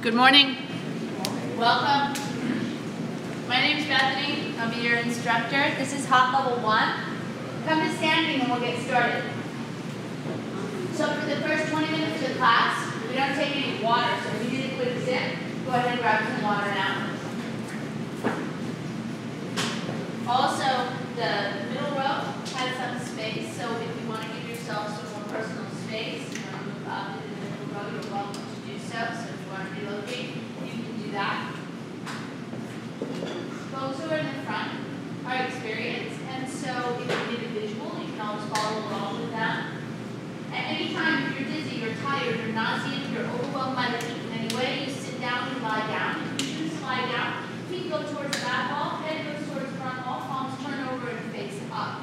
Good morning. Welcome. My name is Bethany. I'll be your instructor. This is hot level 1. Come to standing and we'll get started. So for the first 20 minutes of class, we don't take any water. So if you need a quick sip, go ahead and grab some water now. Also, the middle row has some space. So if you want to give yourself some more personal space, you want to move up into the middle row, you're welcome to do so. So if you want to relocate, you can do that. Folks who are in the front are experienced, and so if you need a visual, you can always follow along with them. At any time, if you're dizzy, you're tired, you're nauseous, you're overwhelmed by the heat in any way, you sit down and lie down. If you choose to lie down, feet go towards the back wall, head goes towards the front wall, palms turn over and face up.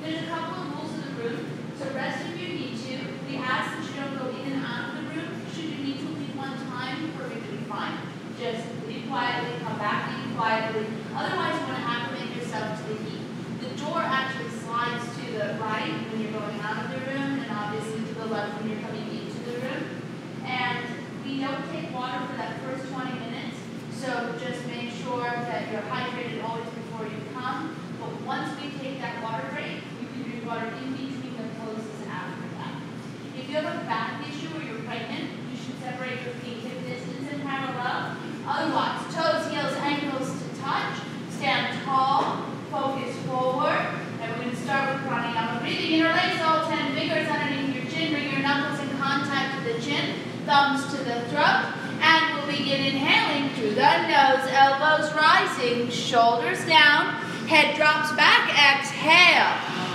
There's a couple of rules in the room, so rest if you need to. We ask that you don't go in and out of the room. Should you need to leave one time, perfectly fine. Just leave quietly, come back, leave quietly. Otherwise, you want to acclimate yourself to the heat. The door actually slides to the right when you're going out of the room, and obviously to the left when you're coming into the room. And we don't take water for that first 20 minutes, so just make sure that you're hydrated always before you come. But once we take that water break, you can drink water in between the poses after that. If you have a back issue or you're pregnant, you should separate your feet hip distance and parallel. Otherwise, toes, heels, ankles to touch. Stand tall, focus forward, and we're going to start with Pranayama breathing. Interlace all 10 fingers underneath your chin. Bring your knuckles in contact with the chin, thumbs to the throat, and we'll begin inhaling through the nose. Elbows rising, shoulders down, head drops back. Exhale,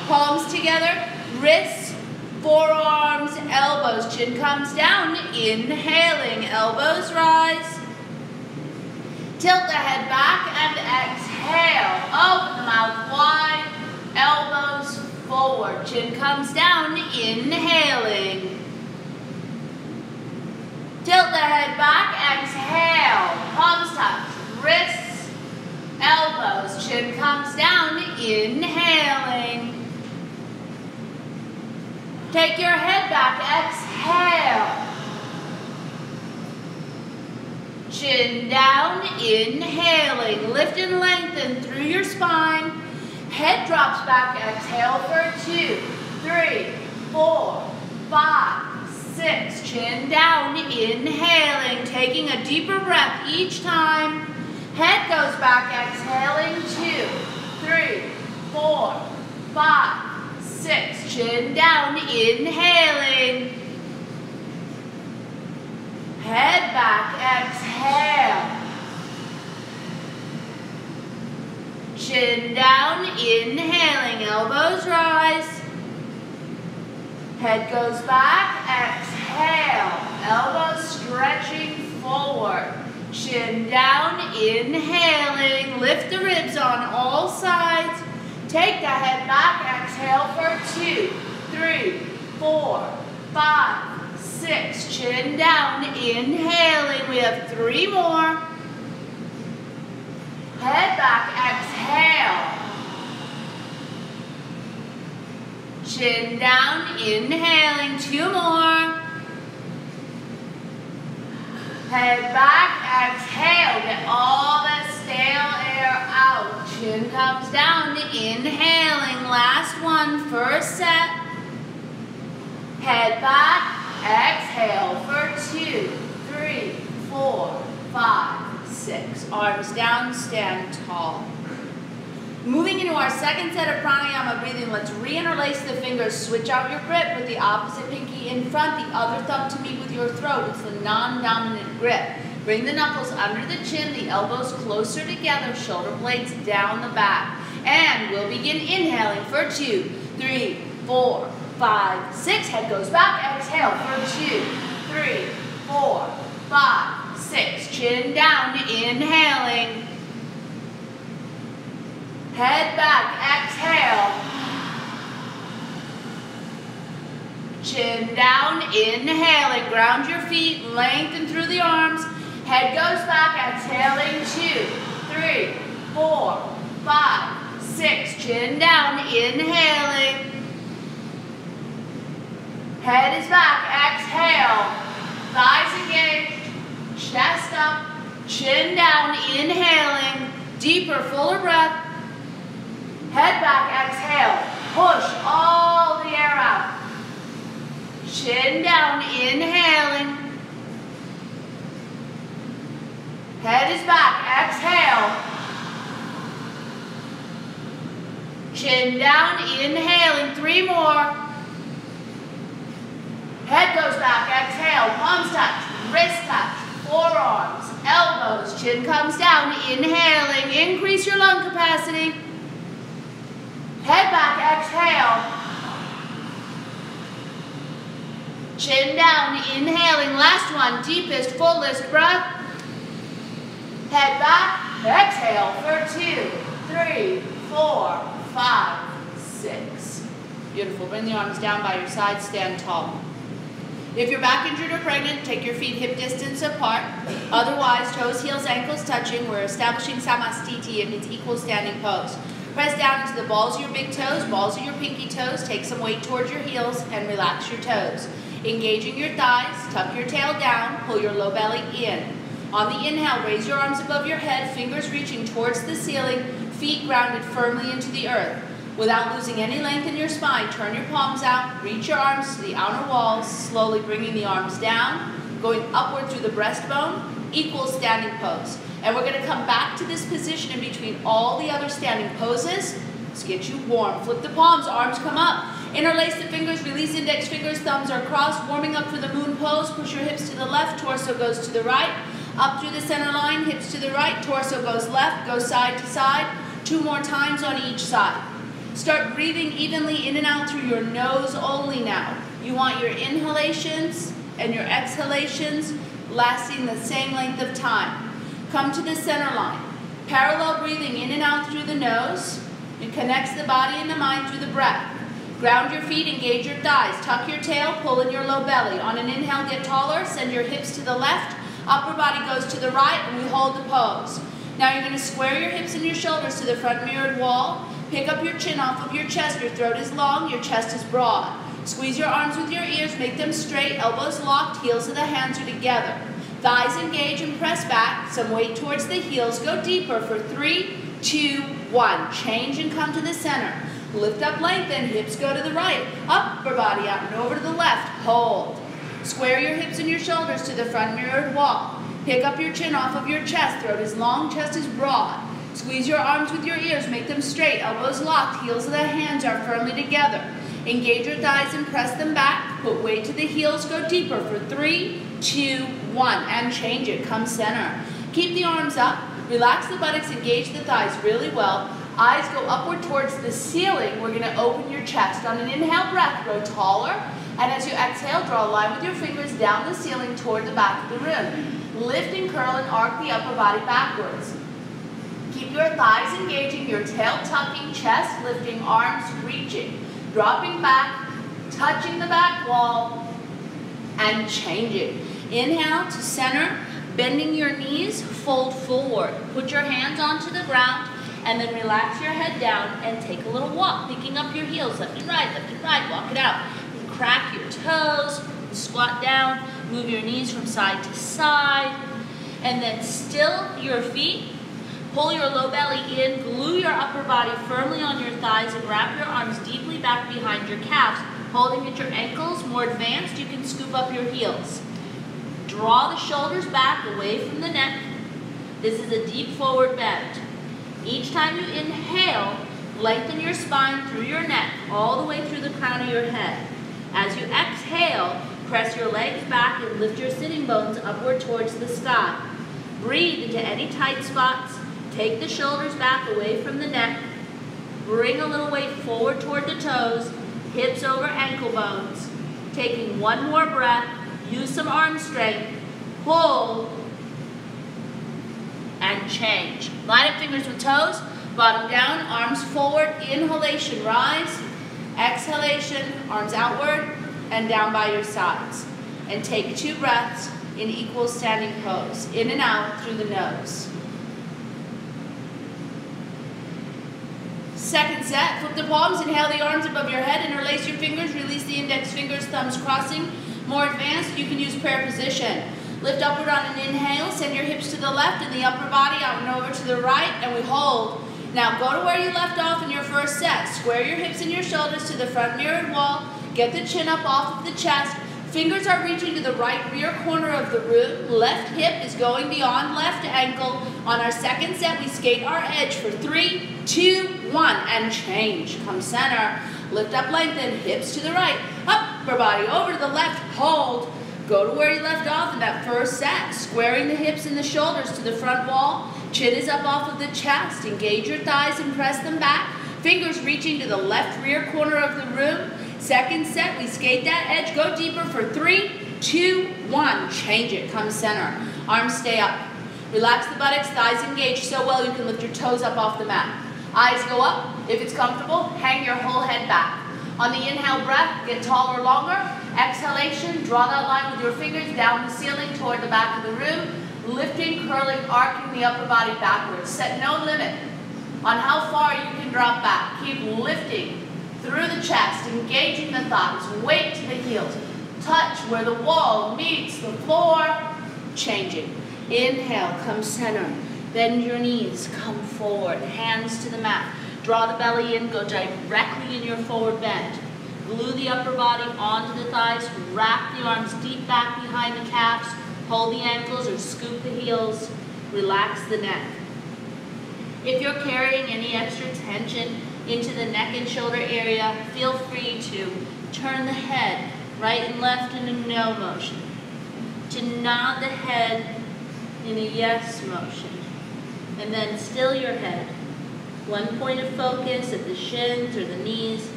palms together, wrists, forearms, elbows, chin comes down. Inhaling, elbows rise. Tilt the head back and exhale. Open the mouth wide, elbows forward. Chin comes down, inhaling. Tilt the head back, exhale. Palms touch, wrists, elbows. Chin comes down, inhaling. Take your head back, exhale. Chin down, inhaling. Lift and lengthen through your spine. Head drops back, exhale for 2, 3, 4, 5, 6. Chin down, inhaling. Taking a deeper breath each time. Head goes back, exhaling. 2, 3, 4, 5, 6. Chin down, inhaling. Head back, exhale. Chin down, inhaling, elbows rise. Head goes back, exhale. Elbows stretching forward. Chin down, inhaling. Lift the ribs on all sides. Take the head back, exhale for 2, 3, 4, 5, 6. Chin down, inhaling. We have 3 more. Head back, exhale. Chin down, inhaling. 2 more. Head back, exhale. Get all that stale air out. Chin comes down, inhaling. Last one, first set. Head back. Exhale for 2, 3, 4, 5, 6. Arms down, stand tall. Moving into our second set of pranayama breathing, let's re-interlace the fingers. Switch out your grip with the opposite pinky in front, the other thumb to meet with your throat. It's the non-dominant grip. Bring the knuckles under the chin, the elbows closer together, shoulder blades down the back. And we'll begin inhaling for 2, 3, 4, 5, 6. Head goes back. Exhale for 2, 3, 4, 5, 6. Chin down, inhaling. Head back. Exhale. Chin down, inhaling. Ground your feet, lengthen through the arms. Head goes back. Exhaling 2, 3, 4, 5, 6. Chin down, inhaling. Head is back. Exhale. Thighs engaged. Chest up, chin down, inhaling. Deeper, fuller breath. Head back, exhale. Push all the air out. Chin down, inhaling. Head is back, exhale. Chin down, inhaling. 3 more. Head goes back, exhale. Palms touch, wrist touch, forearms, elbows. Chin comes down, inhaling. Increase your lung capacity. Head back, exhale. Chin down, inhaling. Last one, deepest, fullest breath. Head back, exhale for 2, 3, 4, 5, 6. Beautiful. Bring the arms down by your side, stand tall. If you're back injured or pregnant, take your feet hip distance apart. Otherwise, toes, heels, ankles touching. We're establishing samastiti. It means equal standing pose. Press down into the balls of your big toes, balls of your pinky toes. Take some weight towards your heels and relax your toes. Engaging your thighs, tuck your tail down, pull your low belly in. On the inhale, raise your arms above your head, fingers reaching towards the ceiling, feet grounded firmly into the earth. Without losing any length in your spine, turn your palms out, reach your arms to the outer walls, slowly bringing the arms down, going upward through the breastbone, equal standing pose. And we're going to come back to this position in between all the other standing poses. Let's get you warm. Flip the palms, arms come up. Interlace the fingers, release index fingers, thumbs are crossed, warming up for the moon pose. Push your hips to the left, torso goes to the right. Up through the center line, hips to the right, torso goes left, go side to side. 2 more times on each side. Start breathing evenly in and out through your nose only now. You want your inhalations and your exhalations lasting the same length of time. Come to the center line. Parallel breathing in and out through the nose. It connects the body and the mind through the breath. Ground your feet, engage your thighs. Tuck your tail, pull in your low belly. On an inhale, get taller. Send your hips to the left. Upper body goes to the right, and we hold the pose. Now you're going to square your hips and your shoulders to the front mirrored wall. Pick up your chin off of your chest. Your throat is long, your chest is broad. Squeeze your arms with your ears, make them straight, elbows locked, heels of the hands are together. Thighs engage and press back. Some weight towards the heels. Go deeper for 3, 2, 1. Change and come to the center. Lift up, lengthen, hips go to the right. Upper body out and over to the left. Hold. Square your hips and your shoulders to the front mirrored wall. Pick up your chin off of your chest. Throat is long, chest is broad. Squeeze your arms with your ears, make them straight, elbows locked, heels of the hands are firmly together. Engage your thighs and press them back. Put weight to the heels, go deeper for 3, 2, 1, and change it. Come center. Keep the arms up, relax the buttocks, engage the thighs really well. Eyes go upward towards the ceiling. We're going to open your chest. On an inhale breath, grow taller. And as you exhale, draw a line with your fingers down the ceiling toward the back of the room. Lift and curl and arc the upper body backwards. Keep your thighs engaging, your tail tucking, chest lifting, arms reaching. Dropping back, touching the back wall, and changing. Inhale to center, bending your knees, fold forward. Put your hands onto the ground, and then relax your head down and take a little walk, picking up your heels, left and right, walk it out. And crack your toes, squat down, move your knees from side to side, and then still your feet. Pull your low belly in, glue your upper body firmly on your thighs, and wrap your arms deeply back behind your calves, holding at your ankles. More advanced, you can scoop up your heels. Draw the shoulders back away from the neck. This is a deep forward bend. Each time you inhale, lengthen your spine through your neck, all the way through the crown of your head. As you exhale, press your legs back and lift your sitting bones upward towards the sky. Breathe into any tight spots. Take the shoulders back away from the neck. Bring a little weight forward toward the toes, hips over ankle bones. Taking one more breath, use some arm strength, pull, and change. Line up fingers with toes, bottom down, arms forward, inhalation, rise, exhalation, arms outward, and down by your sides. And take 2 breaths in equal standing pose, in and out through the nose. Second set, flip the palms, inhale the arms above your head, interlace your fingers, release the index fingers, thumbs crossing. More advanced, you can use prayer position. Lift upward on an inhale, send your hips to the left and the upper body out and over to the right, and we hold. Now go to where you left off in your first set. Square your hips and your shoulders to the front mirrored wall. Get the chin up off of the chest. Fingers are reaching to the right rear corner of the room. Left hip is going beyond left ankle. On our second set, we skate our edge for 3, 2, 1, and change. Come center. Lift up, lengthen, hips to the right. Upper body over to the left, hold. Go to where you left off in that first set. Squaring the hips and the shoulders to the front wall. Chin is up off of the chest. Engage your thighs and press them back. Fingers reaching to the left rear corner of the room. Second set, we skate that edge, go deeper for 3, 2, 1. Change it, come center. Arms stay up. Relax the buttocks, thighs engage so well you can lift your toes up off the mat. Eyes go up. If it's comfortable, hang your whole head back. On the inhale breath, get taller, longer. Exhalation, draw that line with your fingers down the ceiling toward the back of the room. Lifting, curling, arcing the upper body backwards. Set no limit on how far you can drop back. Keep lifting through the chest, engaging the thighs, weight to the heels. Touch where the wall meets the floor. Changing. Inhale, come center. Bend your knees, come forward. Hands to the mat. Draw the belly in, go directly in your forward bend. Glue the upper body onto the thighs. Wrap the arms deep back behind the calves. Hold the ankles or scoop the heels. Relax the neck. If you're carrying any extra tension into the neck and shoulder area, feel free to turn the head right and left in a no motion, to nod the head in a yes motion, and then still your head. One point of focus at the shins or the knees.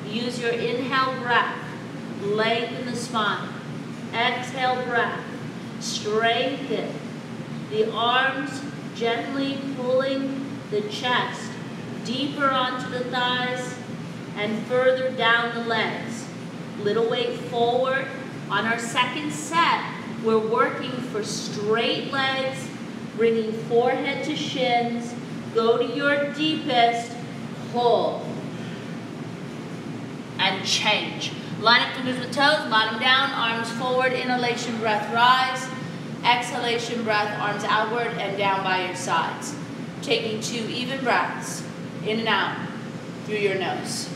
Use your inhale breath, lengthen the spine. Exhale breath, strengthen the arms, gently pulling the chest deeper onto the thighs and further down the legs. Little weight forward. On our second set, we're working for straight legs, bringing forehead to shins. Go to your deepest, pull, and change. Line up fingers with toes, line them down, arms forward, inhalation, breath, rise. Exhalation, breath, arms outward and down by your sides. Taking 2 even breaths. In and out through your nose.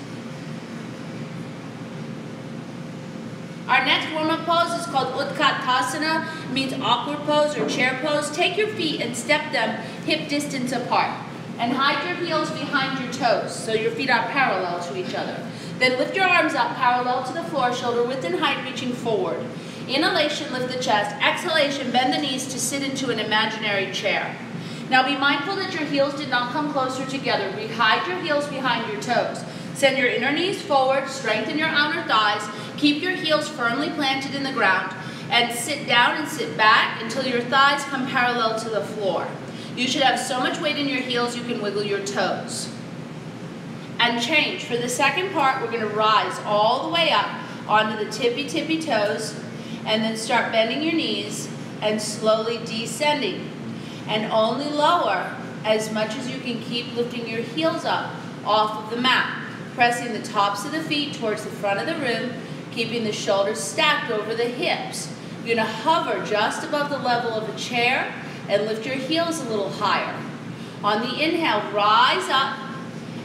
Our next warm-up pose is called Utkatasana, means awkward pose or chair pose. Take your feet and step them hip distance apart. And hide your heels behind your toes so your feet are parallel to each other. Then lift your arms up parallel to the floor, shoulder width and height reaching forward. Inhalation, lift the chest. Exhalation, bend the knees to sit into an imaginary chair. Now be mindful that your heels did not come closer together. Hide your heels behind your toes. Send your inner knees forward, strengthen your outer thighs, keep your heels firmly planted in the ground, and sit down and sit back until your thighs come parallel to the floor. You should have so much weight in your heels you can wiggle your toes. And change. For the second part, we're going to rise all the way up onto the tippy toes, and then start bending your knees and slowly descending. And only lower as much as you can keep lifting your heels up off of the mat. Pressing the tops of the feet towards the front of the room, keeping the shoulders stacked over the hips. You're going to hover just above the level of a chair and lift your heels a little higher. On the inhale, rise up,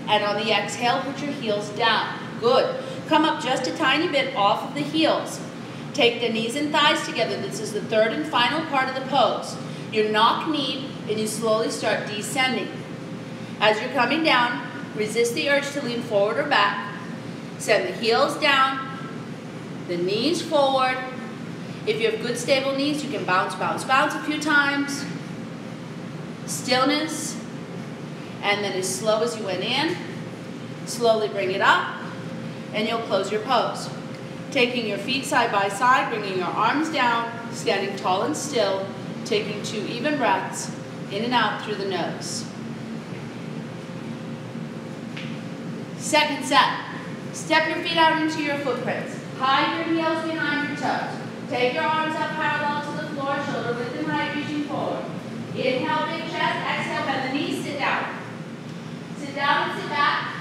and on the exhale, put your heels down. Good. Come up just a tiny bit off of the heels. Take the knees and thighs together. This is the third and final part of the pose. You knock knee and you slowly start descending. As you're coming down, resist the urge to lean forward or back. Send the heels down, the knees forward. If you have good stable knees, you can bounce a few times. Stillness. And then as slow as you went in, slowly bring it up and you'll close your pose. Taking your feet side by side, bringing your arms down, standing tall and still, taking 2 even breaths, in and out through the nose. Second set. Step your feet out into your footprints. Hide your heels behind your toes. Take your arms up parallel to the floor, shoulder width and height reaching forward. Inhale, big chest. Exhale, bend the knees, sit down. Sit down and sit back.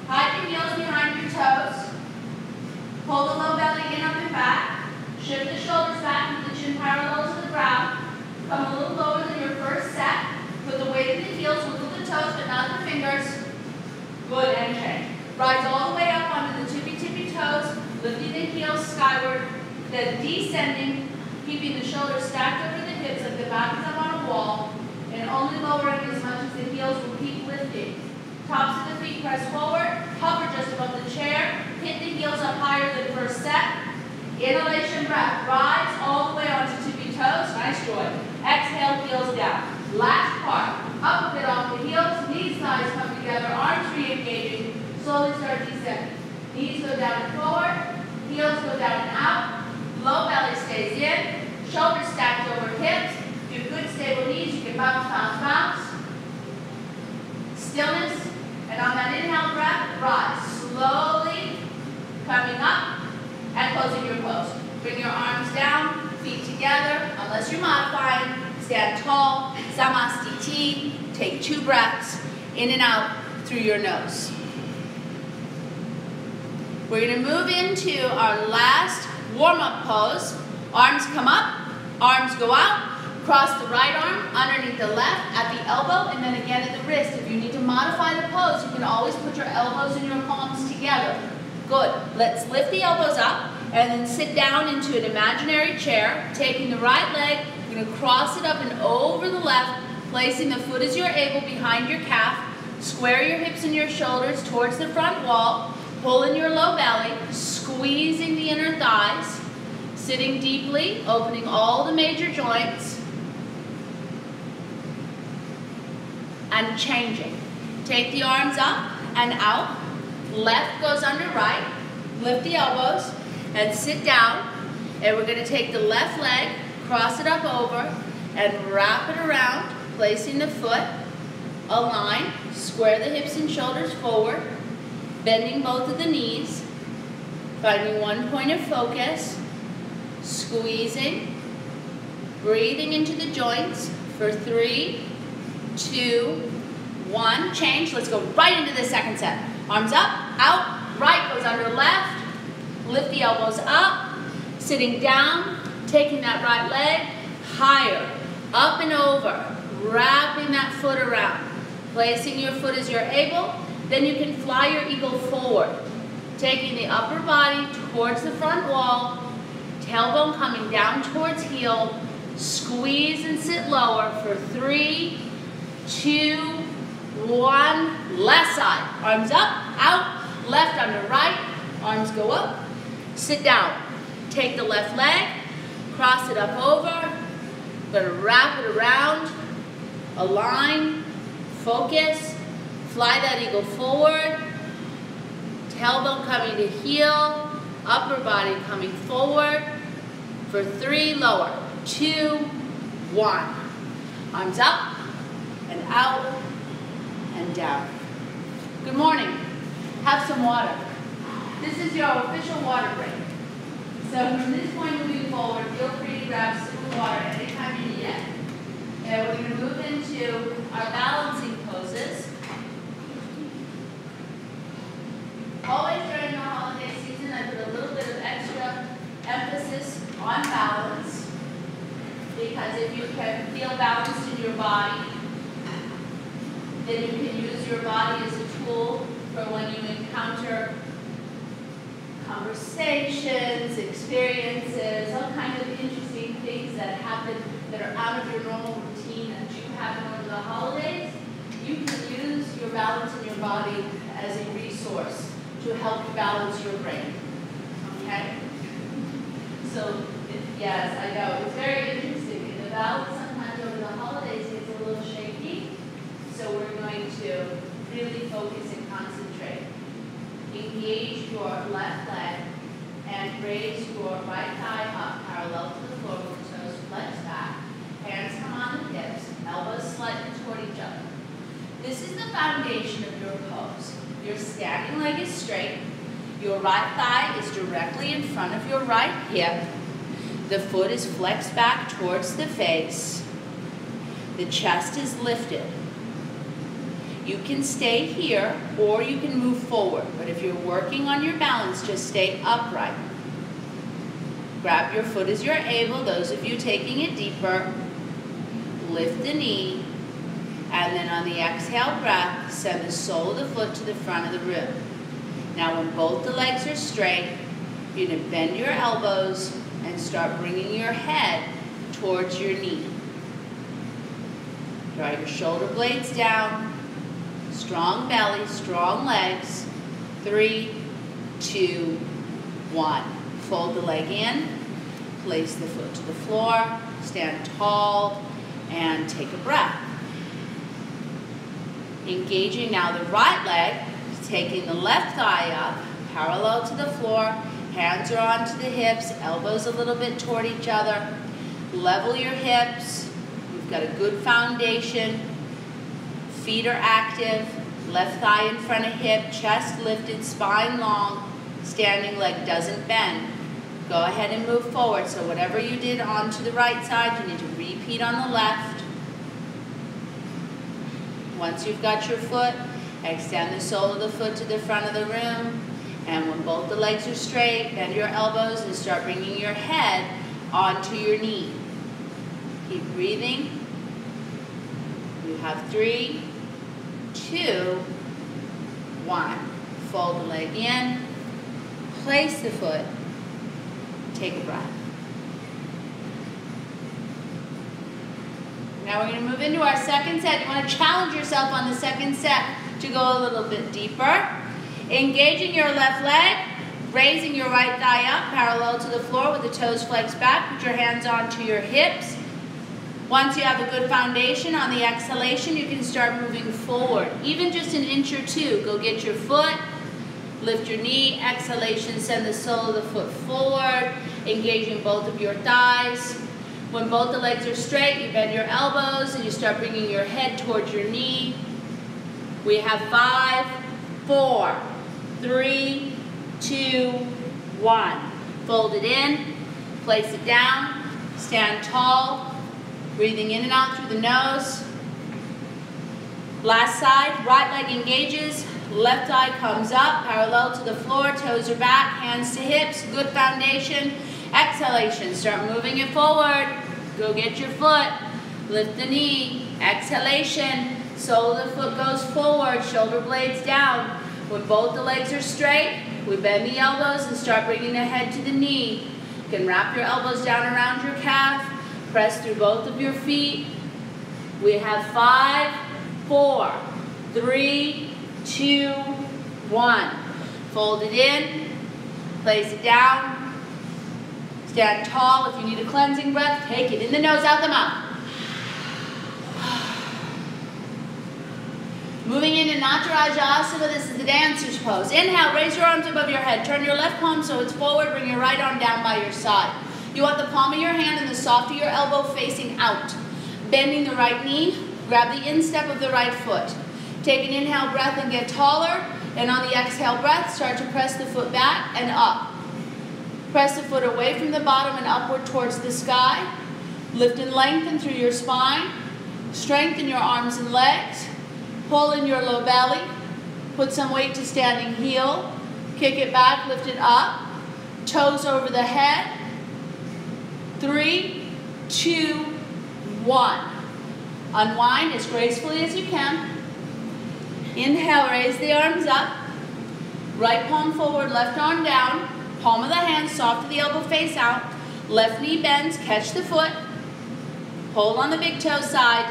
Hide your heels behind your toes. Pull the low belly in, up and back. Shift the shoulders back with the chin parallel to Come a little lower than your first set. Put the weight of the heels, wiggle the toes, but not the fingers. Good, and change. Rise all the way up onto the tippy toes, lifting the heels skyward, then descending, keeping the shoulders stacked over the hips like the back is up on a wall, and only lowering as much as the heels will keep lifting. Tops of the feet press forward, hover just above the chair, hit the heels up higher than first set. Inhalation breath, rise all the way onto tippy toes, nice joy. Exhale, heels down. Last part, up a bit off the heels, knees, thighs come together, arms re-engaging, slowly start descending. Knees go down and forward, heels go down and out, low belly stays in, shoulders stacked over hips. If you have good stable knees, you can bounce, bounce, bounce. Stillness, and on that inhale breath, rise. Slowly coming up and closing your pose. Bring your arms down, feet together, unless you're modifying. Stand tall, Samastiti. Take 2 breaths in and out through your nose. We're going to move into our last warm-up pose. Arms come up, arms go out. Cross the right arm underneath the left at the elbow and then again at the wrist. If you need to modify the pose, you can always put your elbows and your palms together. Good. Let's lift the elbows up and then sit down into an imaginary chair. Taking the right leg, you're going to cross it up and over the left, placing the foot as you're able behind your calf. Square your hips and your shoulders towards the front wall. Pull in your low belly, squeezing the inner thighs. Sitting deeply, opening all the major joints. And changing. Take the arms up and out. Left goes under right. Lift the elbows and sit down. And we're going to take the left leg, cross it up over, and wrap it around, placing the foot, align, square the hips and shoulders forward, bending both of the knees, finding one point of focus, squeezing, breathing into the joints for 3, 2, 1, change. Let's go right into the second set. Arms up, out, right goes under left, lift the elbows up, sitting down, taking that right leg higher, up and over, wrapping that foot around, placing your foot as you're able, then you can fly your eagle forward, taking the upper body towards the front wall, tailbone coming down towards heel, squeeze and sit lower for 3, 2, 1, left side. Arms up, out, left under right, arms go up, sit down. Take the left leg, cross it up over, going to wrap it around, align, focus, fly that eagle forward, tailbone coming to heel, upper body coming forward for 3, lower, 2, 1. Arms up and out and down. Good morning. Have some water. This is your official water break. So from this point moving forward, feel free to grab a sip of water anytime you need it. And we're going to move into our balancing poses. Always during the holiday season, I put a little bit of extra emphasis on balance, because if you can feel balanced in your body, then you can use your body as a tool for when you encounter conversations, experiences, all kinds of interesting things that happen that are out of your normal routine that you happen over the holidays. You can use your balance in your body as a resource to help balance your brain. Okay? So, yes, I know, it's very interesting. The balance sometimes over the holidays gets a little shaky, so we're going to really focus and concentrate. Engage your left leg and raise your right thigh up parallel to the floor with the toes flexed back. Hands come on the hips, elbows slightly toward each other. This is the foundation of your pose. Your standing leg is straight. Your right thigh is directly in front of your right hip. The foot is flexed back towards the face. The chest is lifted. You can stay here or you can move forward, but if you're working on your balance, just stay upright. Grab your foot as you're able, those of you taking it deeper. lift the knee, and then on the exhale breath, send the sole of the foot to the front of the room. Now when both the legs are straight, you're going to bend your elbows and start bringing your head towards your knee. Draw your shoulder blades down, strong belly, strong legs. 3, 2, 1. Fold the leg in, place the foot to the floor, stand tall, and take a breath. Engaging now the right leg, taking the left thigh up, parallel to the floor, hands are onto the hips, elbows a little bit toward each other. Level your hips, you've got a good foundation, feet are active, left thigh in front of hip, chest lifted, spine long, standing leg doesn't bend. Go ahead and move forward. So whatever you did onto the right side, you need to repeat on the left. Once you've got your foot, extend the sole of the foot to the front of the room. And when both the legs are straight, bend your elbows and start bringing your head onto your knee. Keep breathing. You have 3, 2, 1. Fold the leg in, place the foot, take a breath. Now we're going to move into our second set. You want to challenge yourself on the second set to go a little bit deeper. Engaging your left leg, raising your right thigh up, parallel to the floor with the toes flexed back. Put your hands onto your hips. Once you have a good foundation, on the exhalation, you can start moving forward. Even just an inch or two. Go get your foot, lift your knee, exhalation, send the sole of the foot forward, engaging both of your thighs. When both the legs are straight, you bend your elbows and you start bringing your head towards your knee. We have 5, 4, 3, 2, 1. Fold it in, place it down, stand tall, breathing in and out through the nose. Last side, right leg engages, left thigh comes up, parallel to the floor, toes are back, hands to hips, good foundation. Exhalation, start moving it forward. Go get your foot, lift the knee, exhalation, sole of the foot goes forward, shoulder blades down. When both the legs are straight, we bend the elbows and start bringing the head to the knee. You can wrap your elbows down around your calf, press through both of your feet. We have 5, 4, 3, 2, 1. Fold it in, place it down. Stand tall. If you need a cleansing breath, take it in the nose, out the mouth. Moving into Natarajasana, this is the dancer's pose. Inhale, raise your arms above your head. Turn your left palm so it's forward. Bring your right arm down by your side. You want the palm of your hand and the soft of your elbow facing out. Bending the right knee, grab the instep of the right foot. Take an inhale breath and get taller. And on the exhale breath, start to press the foot back and up. Press the foot away from the bottom and upward towards the sky. Lift and lengthen through your spine. Strengthen your arms and legs. Pull in your low belly. Put some weight to standing heel. Kick it back, lift it up. Toes over the head. 3, 2, 1. Unwind as gracefully as you can. Inhale, raise the arms up. Right palm forward, left arm down. Palm of the hand, soft of the elbow face out. Left knee bends, catch the foot. Hold on the big toe side.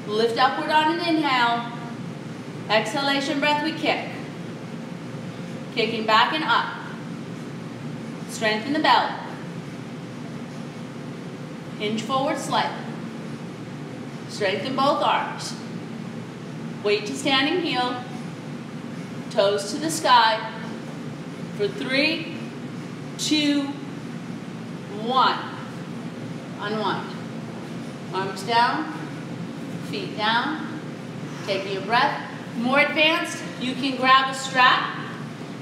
Lift upward on an inhale. Exhalation breath, we kick. Kicking back and up. Strengthen the belly. Hinge forward slightly. Strengthen both arms. Weight to standing heel. Toes to the sky. For 3, 2, 1. Unwind. Arms down, feet down. Taking a breath. More advanced, you can grab a strap.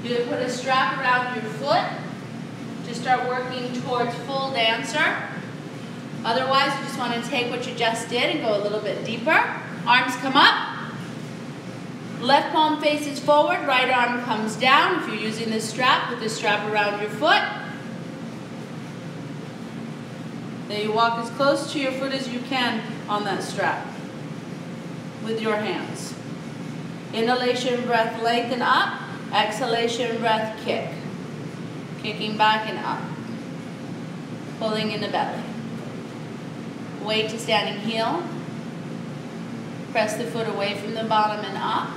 You can put a strap around your foot to start working towards full dancer. Otherwise, you just want to take what you just did and go a little bit deeper. Arms come up. Left palm faces forward, right arm comes down. If you're using this strap, put the strap around your foot. Now you walk as close to your foot as you can on that strap with your hands. Inhalation, breath, lengthen up. Exhalation, breath, kick. Kicking back and up. Pulling in the belly. Weight to standing heel. Press the foot away from the bottom and up.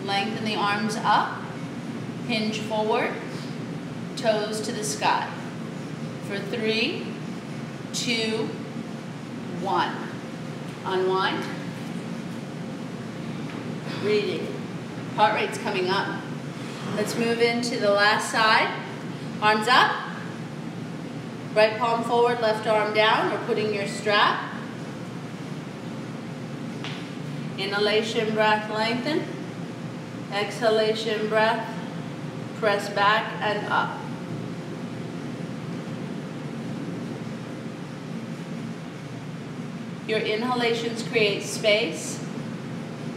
Lengthen the arms up. Hinge forward. Toes to the sky. For 3, 2, 1. Unwind. Breathing. Heart rate's coming up. Let's move into the last side. Arms up. Right palm forward, left arm down, or putting your strap. Inhalation, breath, lengthen. Exhalation, breath, press back and up. Your inhalations create space.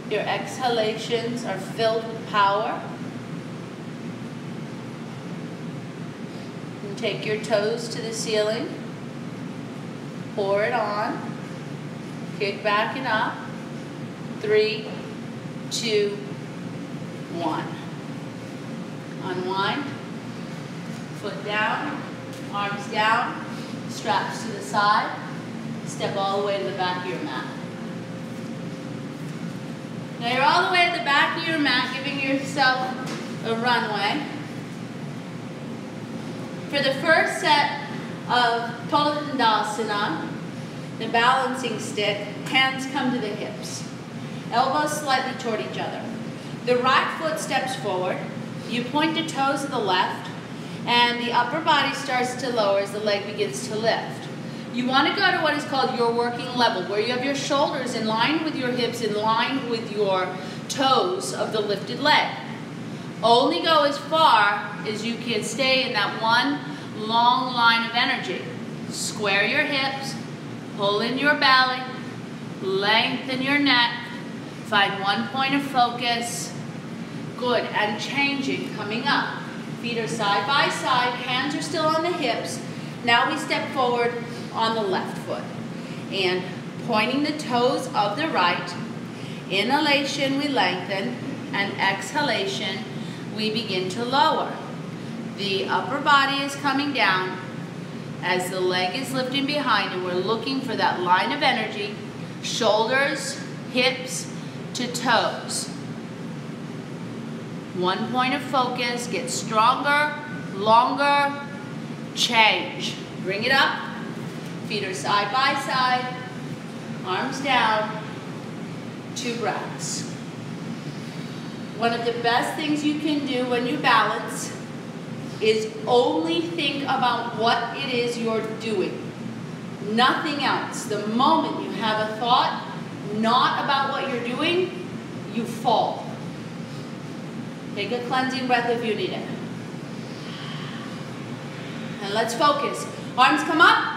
Your exhalations are filled with power. And take your toes to the ceiling. Pour it on. Kick back and up. 3, 2, 1. Unwind. Foot down. Arms down. Straps to the side. Step all the way to the back of your mat. Now you're all the way at the back of your mat, giving yourself a runway. For the first set of Dandasana, the balancing stick, hands come to the hips. Elbows slightly toward each other. The right foot steps forward. You point the toes to the left, and the upper body starts to lower as the leg begins to lift. You want to go to what is called your working level, where you have your shoulders in line with your hips, in line with your toes of the lifted leg. Only go as far as you can stay in that one long line of energy. Square your hips, pull in your belly, lengthen your neck, find one point of focus. Good, and changing, coming up. Feet are side by side, hands are still on the hips. Now we step forward on the left foot and pointing the toes of the right. Inhalation, we lengthen, and exhalation, we begin to lower. The upper body is coming down as the leg is lifting behind, and we're looking for that line of energy, shoulders, hips to toes. One point of focus, get stronger, longer, change. Bring it up. Feet are side by side, arms down, 2 breaths. One of the best things you can do when you balance is only think about what it is you're doing. Nothing else. The moment you have a thought not about what you're doing, you fall. Take a cleansing breath if you need it. And let's focus. Arms come up.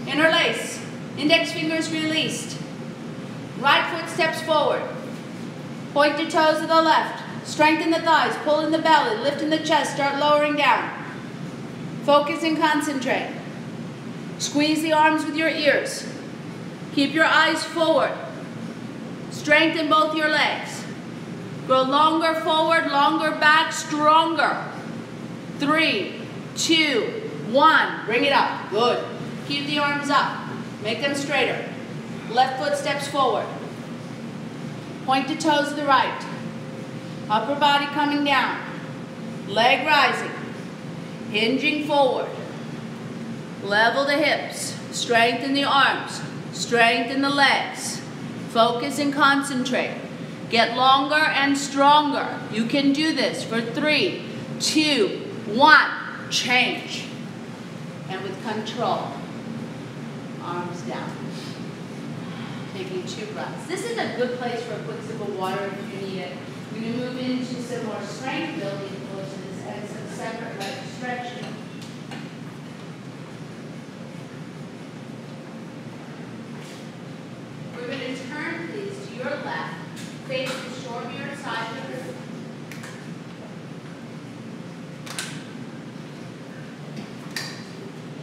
Interlace. Index fingers released. Right foot steps forward. Point your toes to the left. Strengthen the thighs. Pull in the belly. Lift in the chest. Start lowering down. Focus and concentrate. Squeeze the arms with your ears. Keep your eyes forward. Strengthen both your legs. Go longer forward, longer back, stronger. 3, 2, 1. Bring it up. Good. Keep the arms up. Make them straighter. Left foot steps forward. Point the toes to the right. Upper body coming down. Leg rising. Hinging forward. Level the hips. Strengthen the arms. Strengthen the legs. Focus and concentrate. Get longer and stronger. You can do this for 3, 2, 1. Change. And with control. Arms down. Taking 2 breaths. This is a good place for a quick sip of water if you need it. We're going to move into some more strength building poses and some separate leg stretching. We're going to turn, please, to your left. Face the short mirror side of the room.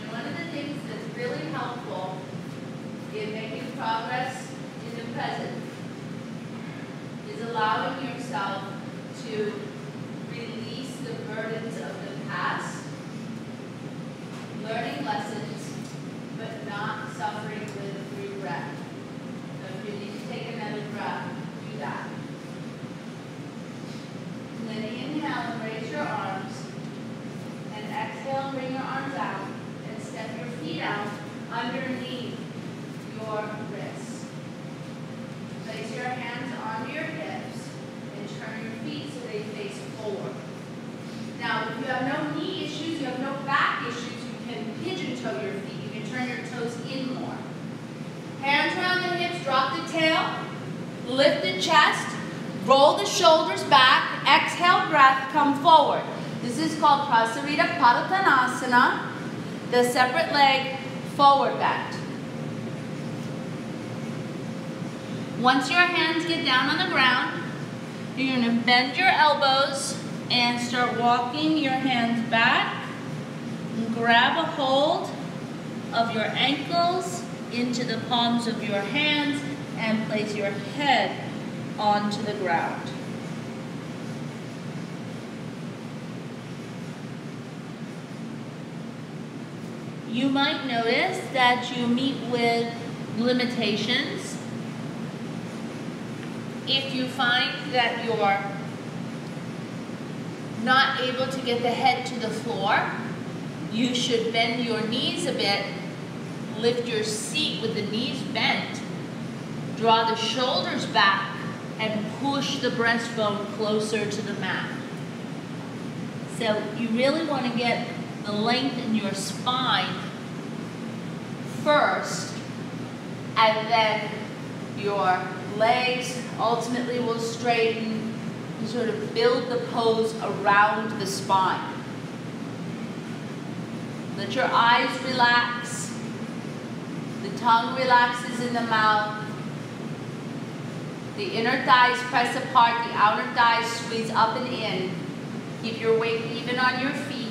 And one of the things that's really progress in the present is allowing yourself to release the burdens of the past, learning lessons, but not suffering with regret. So if you need to take another breath, do that. And then inhale and raise your arms. And exhale and bring your arms out. And step your feet out underneath your wrists. Place your hands onto your hips and turn your feet so they face forward. Now, if you have no knee issues, you have no back issues, you can pigeon toe your feet. You can turn your toes in more. Hands around the hips, drop the tail, lift the chest, roll the shoulders back, exhale breath, come forward. This is called Prasarita Padottanasana, the separate leg forward bend. Once your hands get down on the ground, you're going to bend your elbows and start walking your hands back and grab a hold of your ankles into the palms of your hands and place your head onto the ground. You might notice that you meet with limitations. If you find that you're not able to get the head to the floor, you should bend your knees a bit, lift your seat with the knees bent, draw the shoulders back, and push the breastbone closer to the mat. So you really want to get the length in your spine first, and then your legs ultimately will straighten. You sort of build the pose around the spine. Let your eyes relax. The tongue relaxes in the mouth. The inner thighs press apart, the outer thighs squeeze up and in. Keep your weight even on your feet.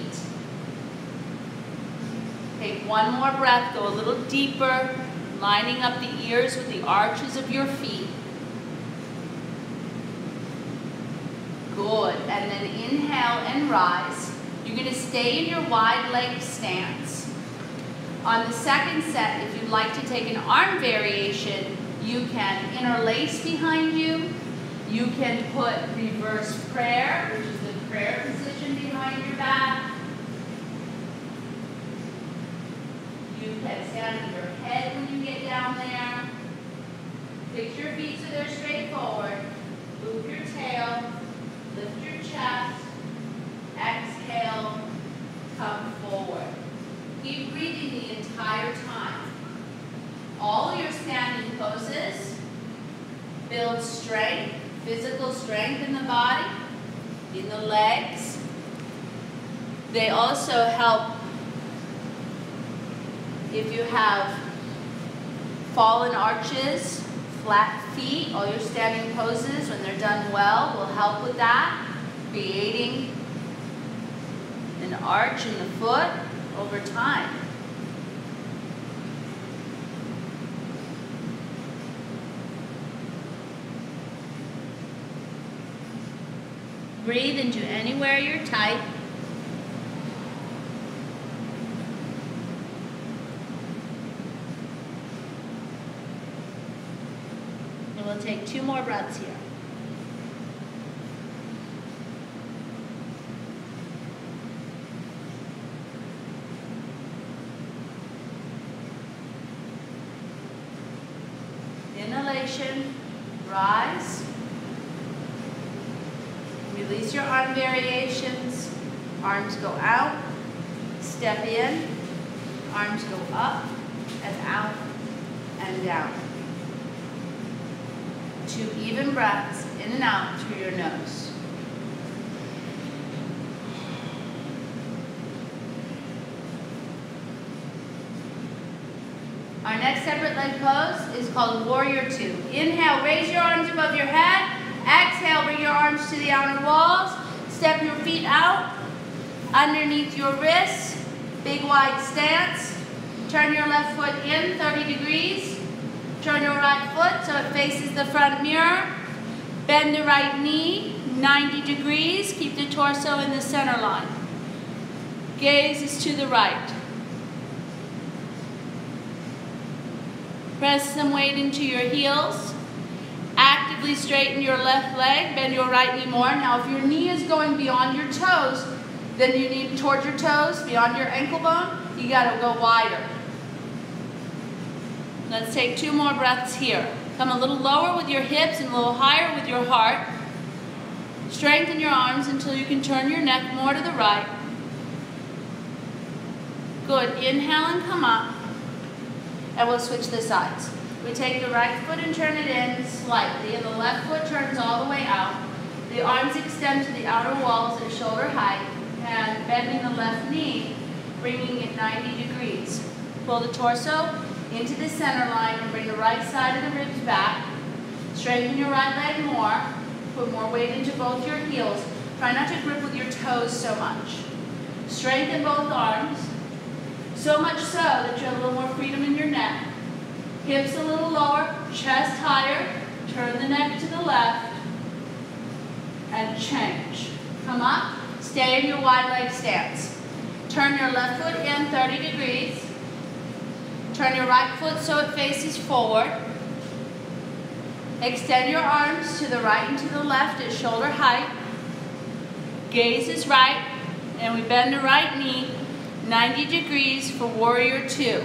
Take one more breath, go a little deeper, lining up the ears with the arches of your feet. Good, and then inhale and rise. You're going to stay in your wide leg stance. On the second set, if you'd like to take an arm variation, you can interlace behind you. You can put reverse prayer, which is the prayer position behind your back. You can stand on your head when you get down there. Fix your feet so they're straight forward. Loop your tail. Lift your chest. Exhale. Come forward. Keep breathing the entire time. All your standing poses build strength, physical strength in the body, in the legs. They also help if you have fallen arches, flat feet. All your standing poses, when they're done well, will help with that, creating an arch in the foot over time. Breathe into anywhere you're tight. And we'll take 2 more breaths here. Inhalation, rise. Release your arm variations. Arms go out, step in, arms go up and out and down. 2 even breaths in and out through your nose. Our next separate leg pose is called Warrior 2. Inhale, raise your arms above your head. Exhale, bring your arms to the outer walls. Step your feet out underneath your wrists. Big wide stance. Turn your left foot in 30 degrees. Turn your right foot so it faces the front mirror. Bend the right knee 90 degrees. Keep the torso in the center line. Gaze is to the right. Press some weight into your heels. Actively straighten your left leg. Bend your right knee more. Now if your knee is going beyond your toes, then you need towards your toes, beyond your ankle bone, you gotta go wider. Let's take 2 more breaths here. Come a little lower with your hips and a little higher with your heart. Strengthen your arms until you can turn your neck more to the right. Good, inhale and come up. And we'll switch the sides. We take the right foot and turn it in slightly, and the left foot turns all the way out. The arms extend to the outer walls at shoulder height, and bending the left knee, bringing it 90 degrees. Pull the torso into the center line and bring the right side of the ribs back. Straighten your right leg more. Put more weight into both your heels. Try not to grip with your toes so much. Strengthen both arms. So much so that you have a little more freedom in your neck. Hips a little lower, chest higher. Turn the neck to the left. And change. Come up. Stay in your wide leg stance. Turn your left foot in 30 degrees. Turn your right foot so it faces forward. Extend your arms to the right and to the left at shoulder height. Gaze is right, and we bend the right knee 90 degrees for warrior 2.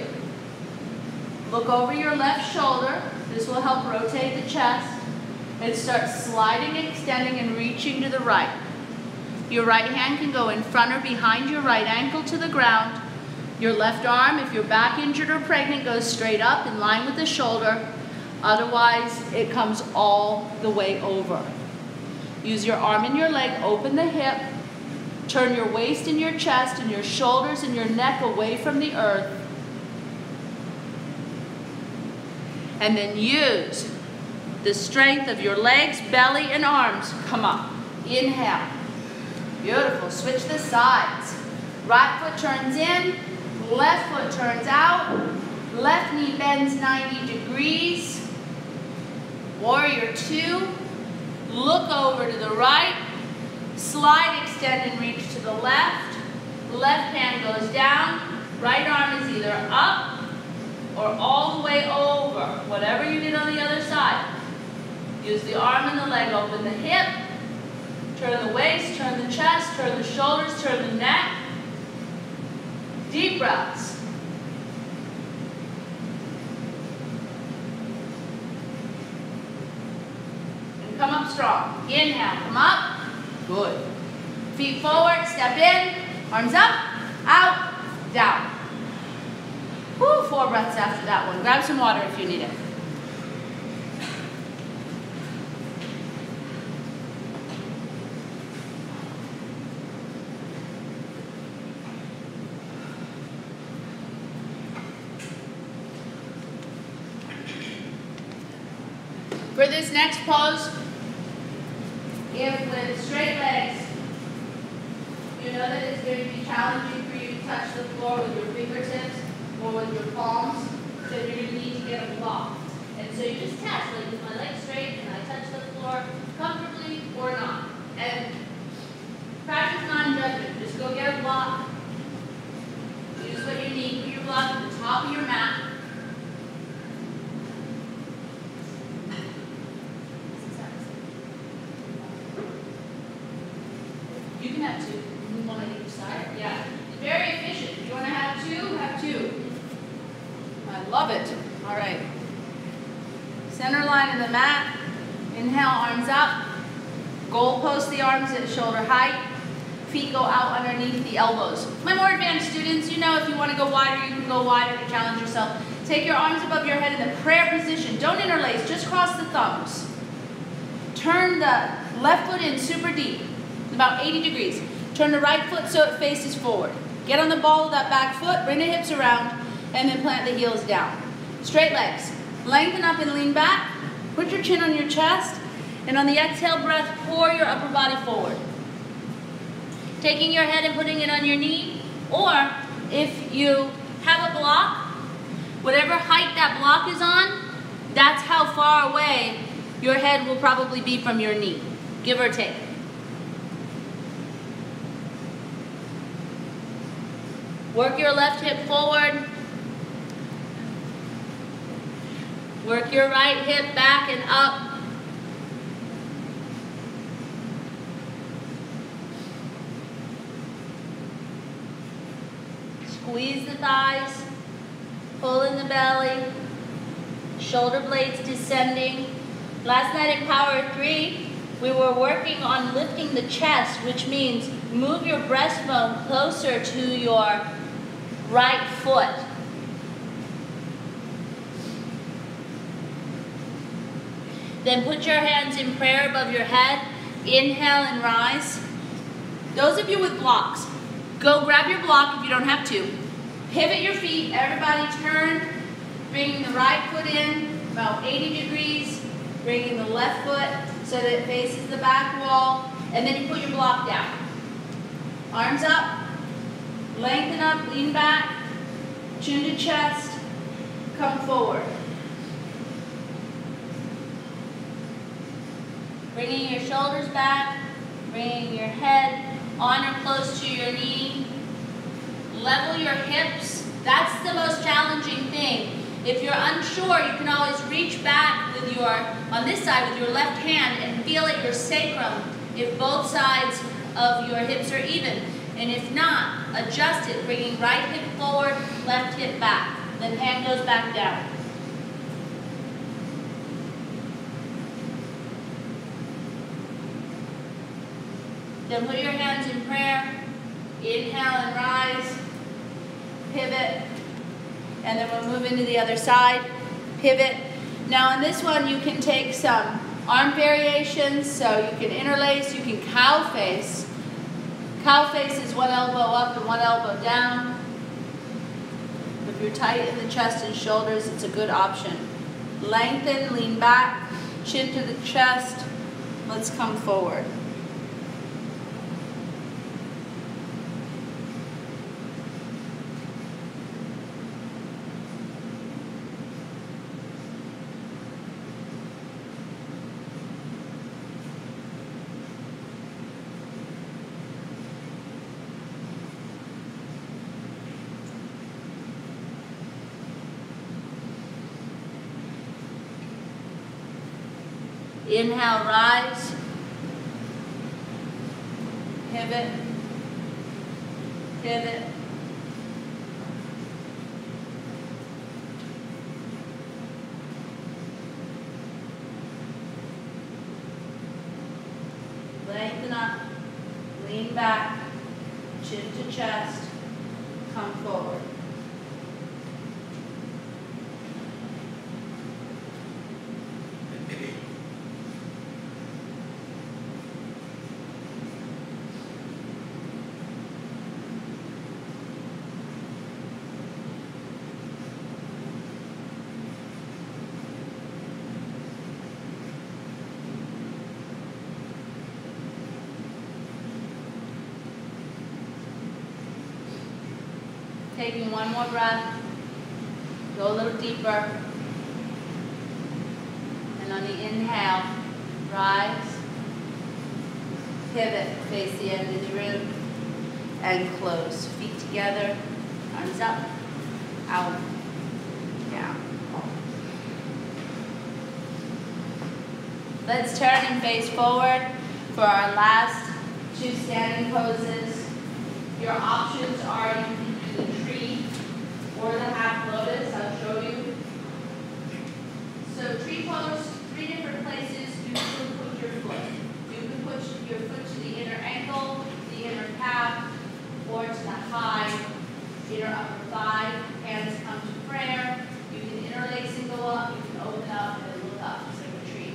Look over your left shoulder. This will help rotate the chest. And start sliding, extending, and reaching to the right. Your right hand can go in front or behind your right ankle to the ground. Your left arm, if you're back injured or pregnant, goes straight up in line with the shoulder. Otherwise, it comes all the way over. Use your arm and your leg, open the hip. Turn your waist and your chest and your shoulders and your neck away from the earth. And then use the strength of your legs, belly, and arms. Come up. Inhale. Beautiful. Switch the sides. Right foot turns in. Left foot turns out. Left knee bends 90 degrees. Warrior 2. Look over to the right. Slide, extend, and reach to the left. Left hand goes down. Right arm is either up or all the way over. Whatever you did on the other side. Use the arm and the leg. Open the hip. Turn the waist, turn the chest, turn the shoulders, turn the neck. Deep breaths. And come up strong. Inhale, come up. Good. Feet forward, step in. Arms up, out, down. Woo, 4 breaths after that one. Grab some water if you need it. For this next pose, if with straight legs, you know that it's going to be challenging for you to touch the floor with your fingertips or with your palms, then you're going to need to get a block. And so you just test, like, is my leg straight and I touch the floor comfortably or not? And practice non-judgment. Just go get a block. Use what you need. Put your block at the top of your mat. You can have 2. One on each side. Yeah. It's very efficient. If you want to have 2, have 2. I love it. All right. Center line in the mat. Inhale, arms up. Goal post the arms at shoulder height. Feet go out underneath the elbows. My more advanced students, you know if you want to go wider, you can go wider to challenge yourself. Take your arms above your head in the prayer position. Don't interlace. Just cross the thumbs. Turn the left foot in super deep. About 80 degrees. Turn the right foot so it faces forward. Get on the ball with that back foot, bring the hips around, and then plant the heels down. Straight legs. Lengthen up and lean back. Put your chin on your chest, and on the exhale breath, pour your upper body forward. Taking your head and putting it on your knee, or if you have a block, whatever height that block is on, That's how far away your head will probably be from your knee, give or take. Work your left hip forward. Work your right hip back and up. Squeeze the thighs, pull in the belly, shoulder blades descending. Last night in Power 3, we were working on lifting the chest, which means move your breastbone closer to your right foot. Then put your hands in prayer above your head. Inhale and rise. Those of you with blocks, go grab your block if you don't have to. Pivot your feet, everybody turn, bringing the right foot in about 80 degrees, bringing the left foot so that it faces the back wall, and then you put your block down. Arms up, lengthen up, lean back, chin to chest, come forward. Bringing your shoulders back, bringing your head on or close to your knee. Level your hips. That's the most challenging thing. If you're unsure, you can always reach back with your, on this side with your left hand and feel at your sacrum if both sides of your hips are even. And if not, adjust it, bringing right hip forward, left hip back. Then hand goes back down. Then put your hands in prayer. Inhale and rise. Pivot. And then we'll move into the other side. Pivot. Now on this one you can take some arm variations. So you can interlace, you can cow face. Cow face is one elbow up and one elbow down. If you're tight in the chest and shoulders, it's a good option. Lengthen, lean back, chin to the chest. Let's come forward. Inhale, rise. Pivot. Pivot. Lengthen up. Lean back. Chin to chest. Come forward. Taking one more breath, go a little deeper, and on the inhale, rise, pivot, face the end of the room, and close. Feet together, arms up, out, down. Let's turn and face forward for our last two standing poses. Your options are you can do the tree or the half lotus. I'll show you. So tree pose, three different places you can put your foot. You can put your foot to the inner ankle, the inner calf, or to the high inner upper thigh. Hands come to prayer. You can interlace and go up. You can open up and look up, just like a tree.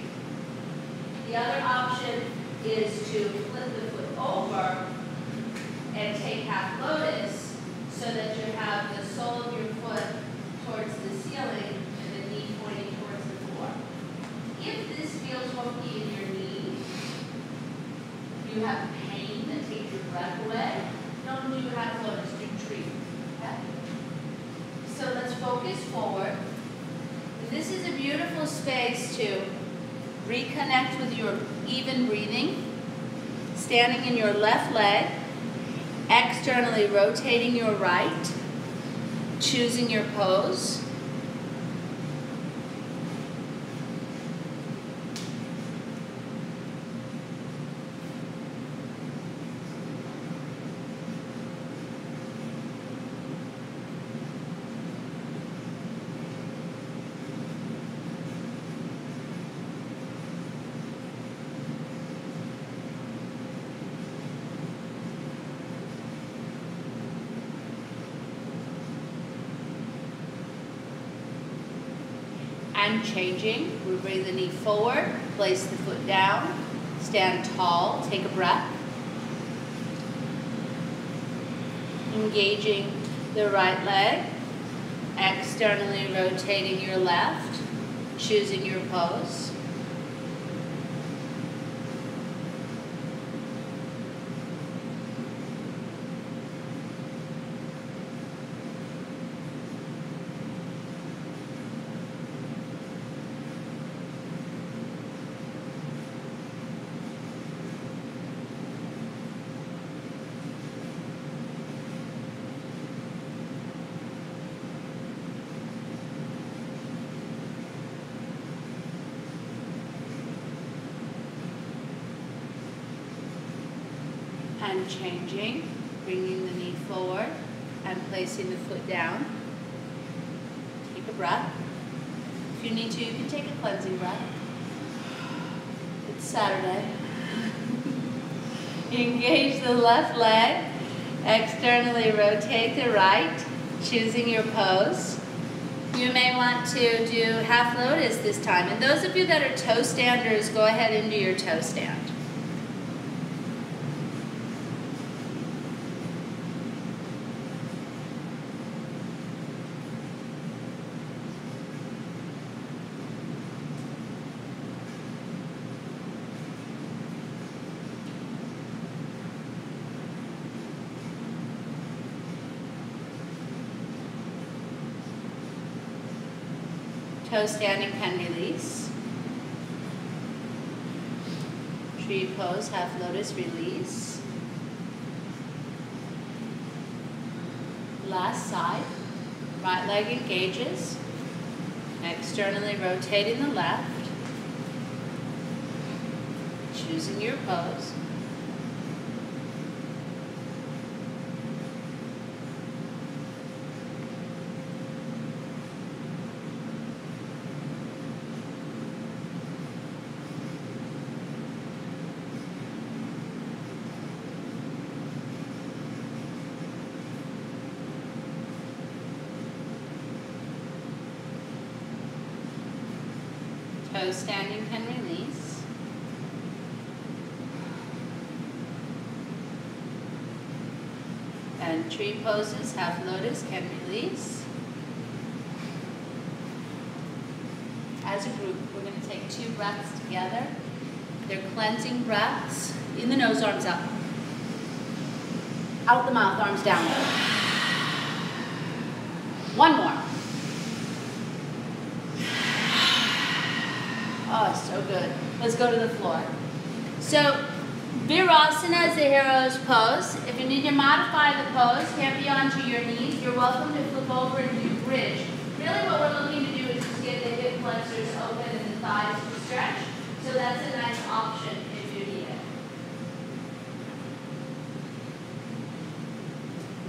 The other option is to flip the foot over and take half lotus so that you have the sole of your foot towards the ceiling and the knee pointing towards the floor. If this feels wonky in your knee, you have pain that takes your breath away, don't do half lotus, do tree. Okay? So let's focus forward. The this is a beautiful space to reconnect with your even breathing, standing in your left leg, externally rotating your right, choosing your pose. And changing, we bring the knee forward, place the foot down, stand tall, take a breath. Engaging the right leg, externally rotating your left, choosing your pose. And changing, bringing the knee forward and placing the foot down. Take a breath. If you need to, you can take a cleansing breath. It's Saturday. Engage the left leg, externally rotate the right, choosing your pose. You may want to do half lotus this time. And those of you that are toe standers, go ahead and do your toe stand. Toe standing can release. Tree pose, half lotus, release. Last side. Right leg engages. Externally rotating the left. Choosing your pose. Toe standing can release. And tree poses, half lotus, can release. As a group, we're going to take 2 breaths together. They're cleansing breaths. In the nose, arms up. Out the mouth, arms down. One more. Oh, so good. Let's go to the floor. So, Virasana is the hero's pose. If you need to modify the pose, can't be onto your knees, you're welcome to flip over and do bridge. Really what we're looking to do is just get the hip flexors open and the thighs to stretch. So that's a nice option if you need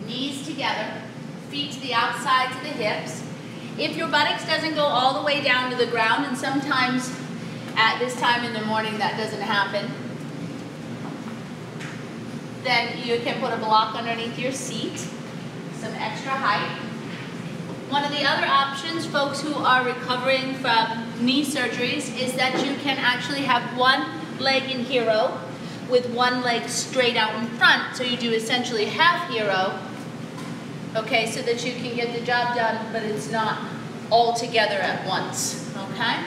it. Knees together, feet to the outsides of the hips. If your buttocks doesn't go all the way down to the ground, and sometimes at this time in the morning that doesn't happen, then you can put a block underneath your seat, some extra height. One of the other options, folks who are recovering from knee surgeries, is that you can actually have one leg in hero with one leg straight out in front. So you do essentially half hero, okay, so that you can get the job done, but it's not all together at once, okay?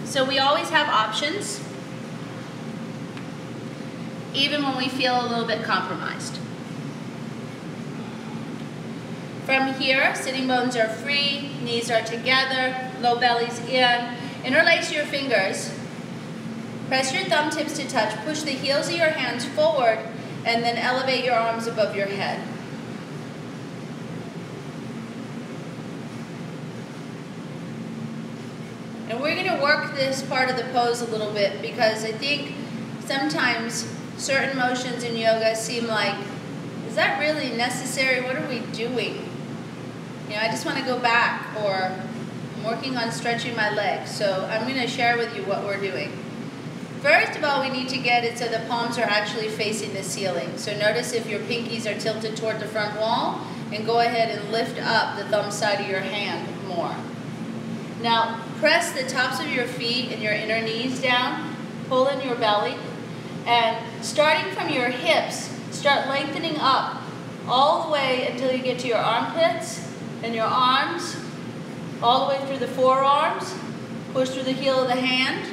So we always have options, even when we feel a little bit compromised. From here, sitting bones are free, knees are together, low belly's in. Interlace your fingers. Press your thumb tips to touch. Push the heels of your hands forward and then elevate your arms above your head. And we're going to work this part of the pose a little bit because I think sometimes certain motions in yoga seem like, is that really necessary? What are we doing? You know, I just want to go back, or I'm working on stretching my legs. So I'm going to share with you what we're doing. First of all, we need to get it so the palms are actually facing the ceiling. So notice if your pinkies are tilted toward the front wall, and go ahead and lift up the thumb side of your hand more. Now, press the tops of your feet and your inner knees down, pull in your belly, and starting from your hips, start lengthening up all the way until you get to your armpits and your arms, all the way through the forearms. Push through the heel of the hand.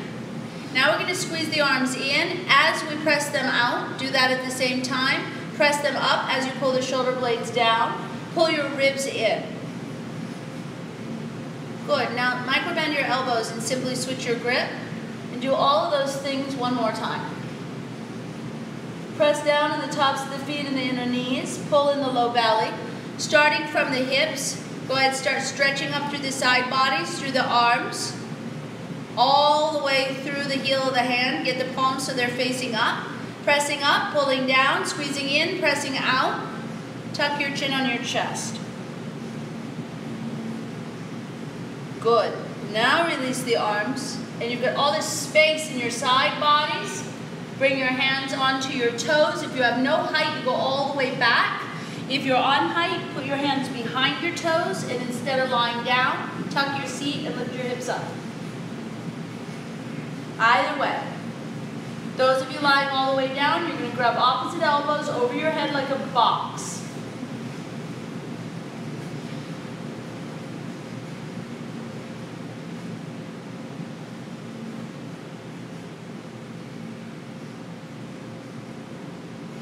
Now we're going to squeeze the arms in as we press them out. Do that at the same time. Press them up as you pull the shoulder blades down. Pull your ribs in. Good. Now microbend your elbows and simply switch your grip. And do all of those things one more time. Press down on the tops of the feet and the inner knees. Pull in the low belly. Starting from the hips, go ahead and start stretching up through the side bodies, through the arms, all the way through the heel of the hand. Get the palms so they're facing up. Pressing up, pulling down, squeezing in, pressing out. Tuck your chin on your chest. Good. Now release the arms. And you've got all this space in your side bodies. Bring your hands onto your toes. If you have no height, you go all the way back. If you're on height, put your hands behind your toes, and instead of lying down, tuck your seat and lift your hips up. Either way. Those of you lying all the way down, you're going to grab opposite elbows over your head like a box.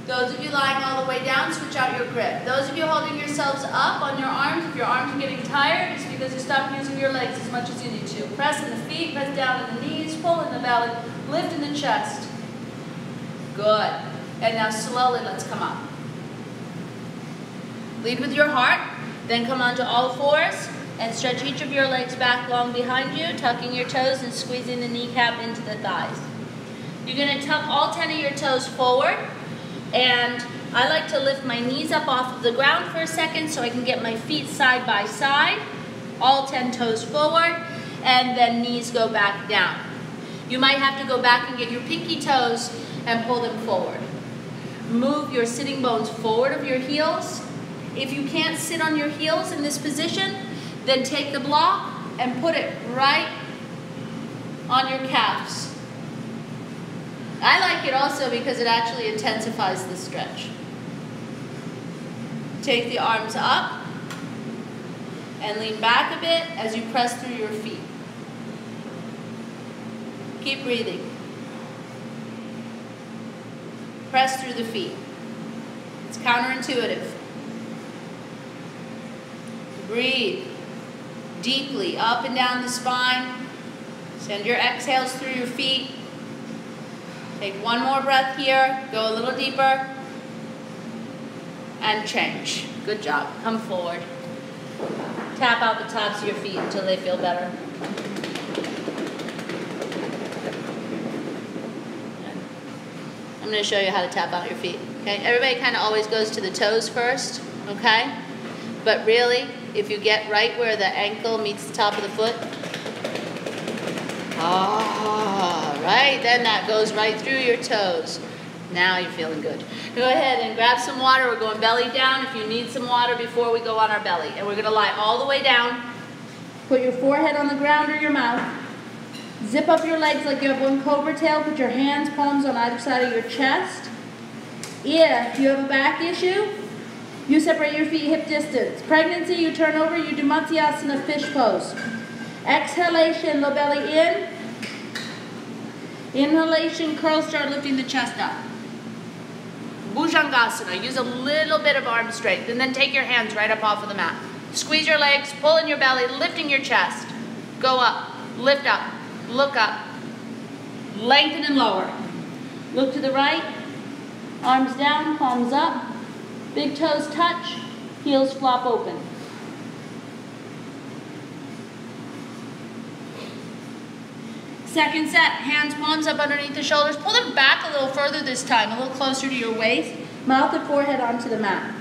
Those of you lying all the way down, switch out your grip. Those of you holding yourselves up on your arms, if your arms are getting tired, it's because you stopped using your legs as much as you need to. Press in the feet, press down in the knees, pull in the belly, lift in the chest. Good. And now slowly, let's come up. Lead with your heart, then come onto all fours and stretch each of your legs back long behind you, tucking your toes and squeezing the kneecap into the thighs. You're going to tuck all 10 of your toes forward. And I like to lift my knees up off of the ground for a second so I can get my feet side by side, all 10 toes forward, and then knees go back down. You might have to go back and get your pinky toes and pull them forward. Move your sitting bones forward of your heels. If you can't sit on your heels in this position, then take the block and put it right on your calves. I like it also because it actually intensifies the stretch. Take the arms up and lean back a bit as you press through your feet. Keep breathing. Press through the feet. It's counterintuitive. Breathe deeply up and down the spine. Send your exhales through your feet. Take one more breath here, go a little deeper, and change. Good job. Come forward. Tap out the tops of your feet until they feel better. I'm going to show you how to tap out your feet. Okay? Everybody kind of always goes to the toes first, okay? But really, if you get right where the ankle meets the top of the foot, right, then that goes right through your toes. Now you're feeling good. Go ahead and grab some water. We're going belly down if you need some water before we go on our belly. And we're going to lie all the way down. Put your forehead on the ground or your mouth. Zip up your legs like you have one cobra tail. Put your hands, palms on either side of your chest. If you have a back issue, you separate your feet hip distance. Pregnancy, you turn over, you do Matsyasana fish pose. Exhalation, low belly in. Inhalation, curl, start lifting the chest up. Bhujangasana. Use a little bit of arm strength, and then take your hands right up off of the mat. Squeeze your legs, pull in your belly, lifting your chest. Go up, lift up, look up. Lengthen and lower. Look to the right, arms down, palms up. Big toes touch, heels flop open. Second set, hands, palms up underneath the shoulders. Pull them back a little further this time, a little closer to your waist. Mouth and forehead onto the mat.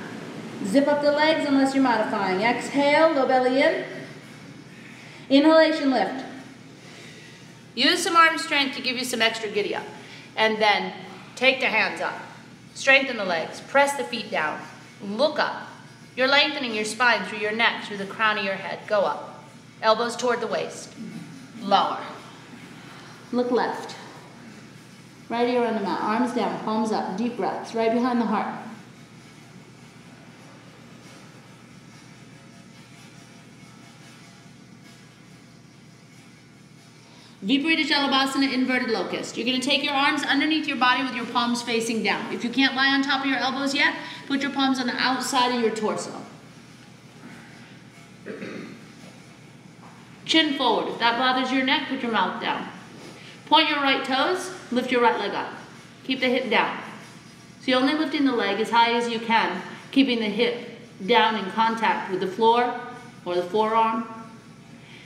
Zip up the legs unless you're modifying. Exhale, low belly in. Inhalation, lift. Use some arm strength to give you some extra giddy up. And then take the hands up. Strengthen the legs. Press the feet down. Look up. You're lengthening your spine through your neck, through the crown of your head. Go up. Elbows toward the waist. Lower. Look left. Right here on the mat. Arms down, palms up. Deep breaths. Right behind the heart. Viparita Shalabhasana, inverted locust. You're going to take your arms underneath your body with your palms facing down. If you can't lie on top of your elbows yet, put your palms on the outside of your torso. Chin forward. If that bothers your neck, put your mouth down. Point your right toes, lift your right leg up. Keep the hip down. So you're only lifting the leg as high as you can, keeping the hip down in contact with the floor or the forearm.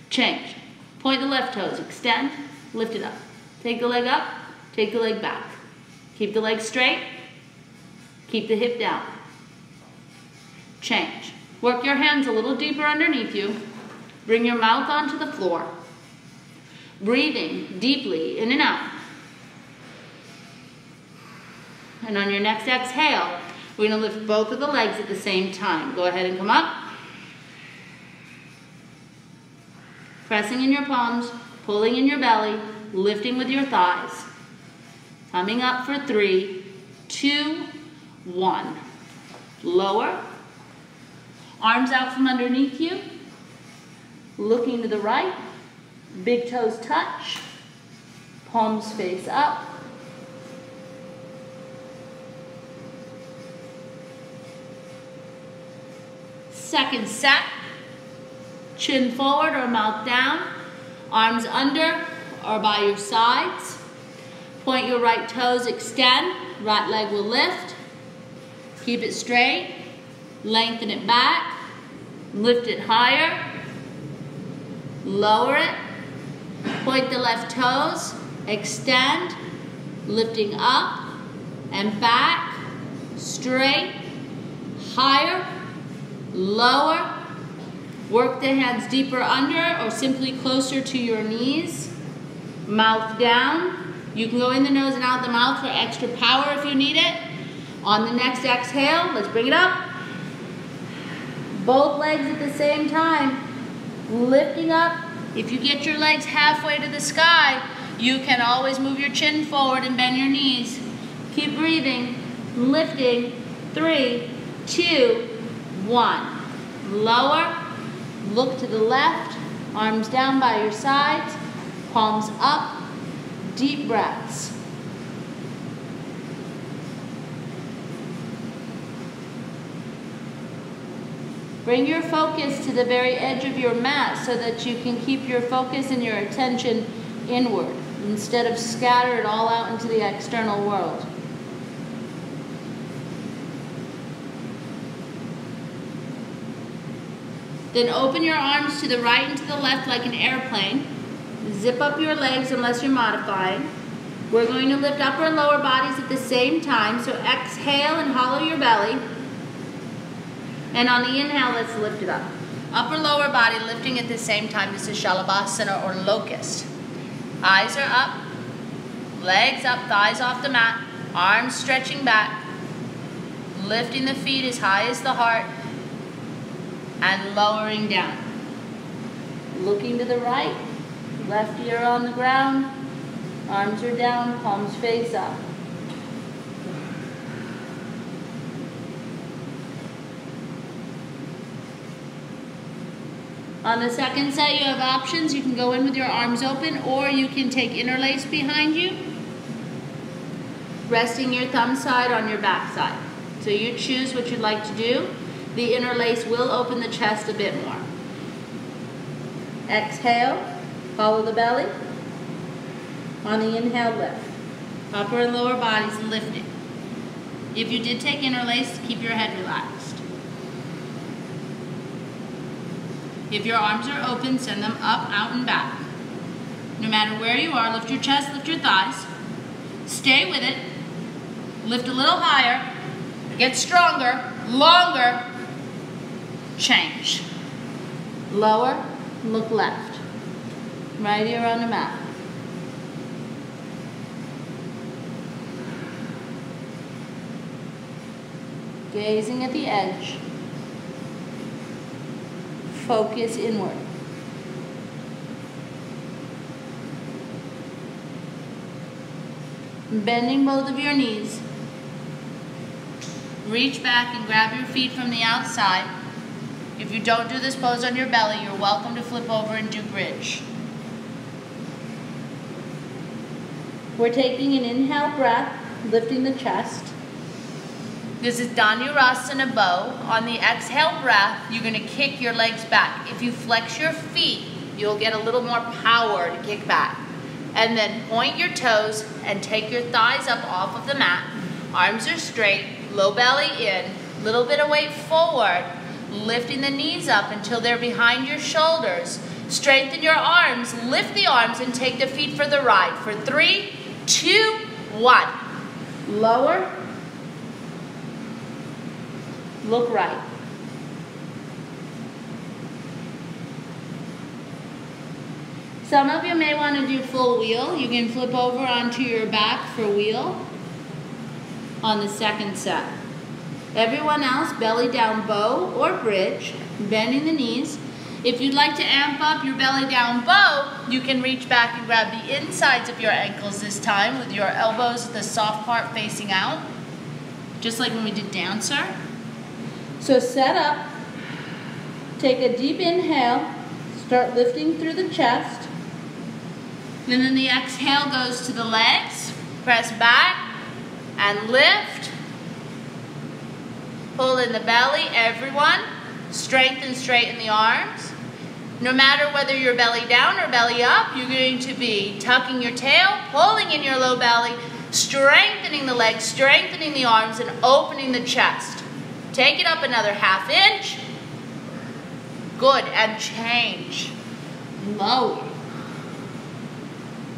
Change. Point the left toes, extend, lift it up. Take the leg up, take the leg back. Keep the leg straight, keep the hip down. Change. Work your hands a little deeper underneath you. Bring your mouth onto the floor. Breathing deeply in and out. And on your next exhale, we're going to lift both of the legs at the same time. Go ahead and come up. Pressing in your palms, pulling in your belly, lifting with your thighs. Coming up for 3, 2, 1. Lower. Arms out from underneath you. Looking to the right. Big toes touch. Palms face up. Second set. Chin forward or mouth down, arms under or by your sides. Point your right toes, extend, right leg will lift. Keep it straight, lengthen it back, lift it higher, lower it. Point the left toes, extend, lifting up and back, straight, higher, lower. Work the hands deeper under or simply closer to your knees. Mouth down. You can go in the nose and out the mouth for extra power if you need it. On the next exhale, let's bring it up. Both legs at the same time. Lifting up. If you get your legs halfway to the sky, you can always move your chin forward and bend your knees. Keep breathing. Lifting. 3, 2, 1. Lower. Look to the left, arms down by your sides, palms up, deep breaths. Bring your focus to the very edge of your mat so that you can keep your focus and your attention inward instead of scatter it all out into the external world. Then open your arms to the right and to the left like an airplane. Zip up your legs unless you're modifying. We're going to lift upper and lower bodies at the same time. So exhale and hollow your belly. And on the inhale, let's lift it up. Upper lower body lifting at the same time. This is Shalabhasana or locust. Eyes are up. Legs up, thighs off the mat. Arms stretching back. Lifting the feet as high as the heart. And lowering down. Looking to the right, left ear on the ground, arms are down, palms face up. On the second set, you have options. You can go in with your arms open, or you can take interlace behind you, resting your thumb side on your back side. So you choose what you'd like to do. The interlace will open the chest a bit more. Exhale, follow the belly. On the inhale, lift. Upper and lower bodies lifting. If you did take interlace, keep your head relaxed. If your arms are open, send them up, out, and back. No matter where you are, lift your chest, lift your thighs. Stay with it. Lift a little higher. Get stronger, longer. Change. Lower, look left. Right here on the mat. Gazing at the edge. Focus inward. Bending both of your knees. Reach back and grab your feet from the outside. If you don't do this pose on your belly, you're welcome to flip over and do bridge. We're taking an inhale breath, lifting the chest. This is Dhanurasana bow. On the exhale breath, you're going to kick your legs back. If you flex your feet, you'll get a little more power to kick back. And then point your toes and take your thighs up off of the mat. Arms are straight, low belly in, little bit of weight forward, lifting the knees up until they're behind your shoulders. Strengthen your arms, lift the arms, and take the feet for the ride. For 3, 2, 1. Lower. Look right. Some of you may want to do full wheel. You can flip over onto your back for wheel on the second set. Everyone else, belly down bow or bridge, bending the knees. If you'd like to amp up your belly down bow, you can reach back and grab the insides of your ankles this time with your elbows, the soft part facing out, just like when we did dancer. So set up, take a deep inhale, start lifting through the chest, and then the exhale goes to the legs, press back and lift, pull in the belly, everyone, strengthen, straighten the arms. No matter whether you're belly down or belly up, you're going to be tucking your tail, pulling in your low belly, strengthening the legs, strengthening the arms, and opening the chest. Take it up another ½ inch. Good, and change. Lower.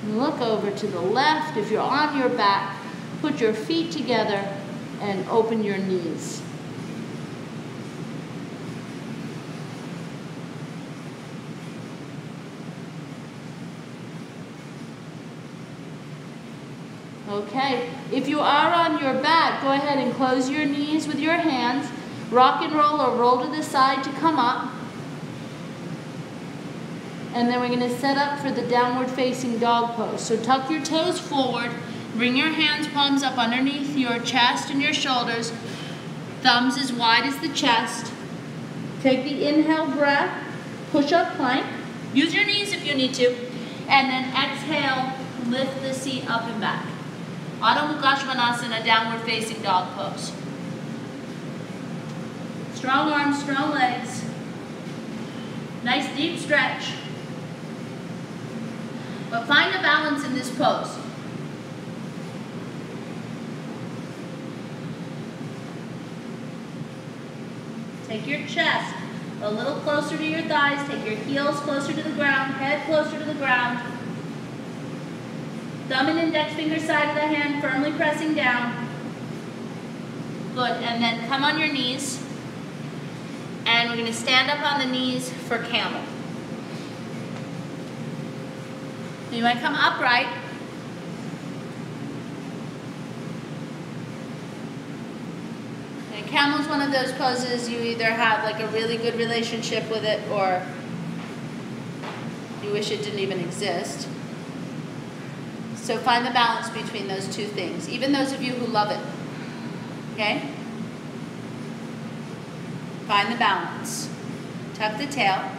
Look over to the left. If you're on your back, put your feet together and open your knees. Okay, if you are on your back, go ahead and close your knees with your hands. Rock and roll or roll to the side to come up. And then we're going to set up for the downward facing dog pose. So tuck your toes forward, bring your hands, palms up underneath your chest and your shoulders. Thumbs as wide as the chest. Take the inhale breath, push up plank. Use your knees if you need to. And then exhale, lift the seat up and back. Adho Mukha Svanasana, downward facing dog pose. Strong arms, strong legs. Nice deep stretch. But find a balance in this pose. Take your chest a little closer to your thighs. Take your heels closer to the ground, head closer to the ground. Thumb and index finger side of the hand firmly pressing down. Good, and then come on your knees. And we're going to stand up on the knees for camel. You might come upright. And camel is one of those poses you either have like a really good relationship with it or you wish it didn't even exist. So find the balance between those two things, even those of you who love it. Okay? Find the balance. Tuck the tail.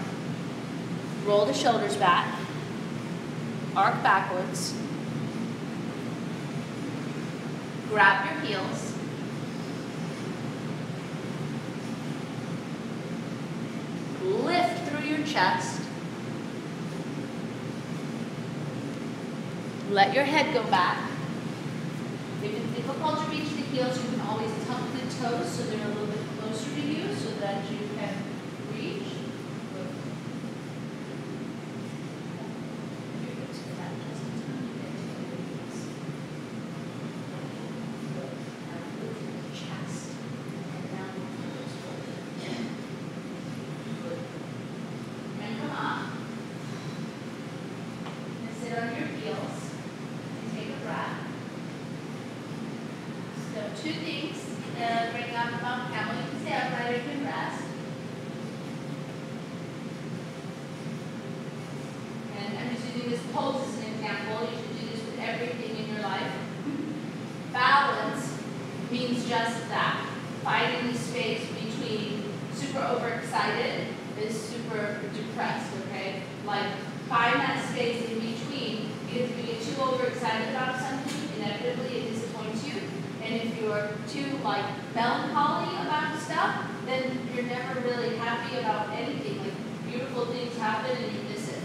Roll the shoulders back. Arc backwards. Grab your heels. lift through your chest. Let your head go back. If it's difficult to reach the heels, you can always tuck the toes so they're a little bit closer to you so that you can reach. Two things bring up about Camel. You can stay upright or you can rest. And I'm just using this pose as an example. You should do this with everything in your life. Balance means just that. Finding the space between super overexcited and super depressed, okay? Like, find that space in between. Because if you get too overexcited about something, inevitably it disappoints you. And if you're too like melancholy about stuff, then you're never really happy about anything. Like beautiful things happen and you miss it.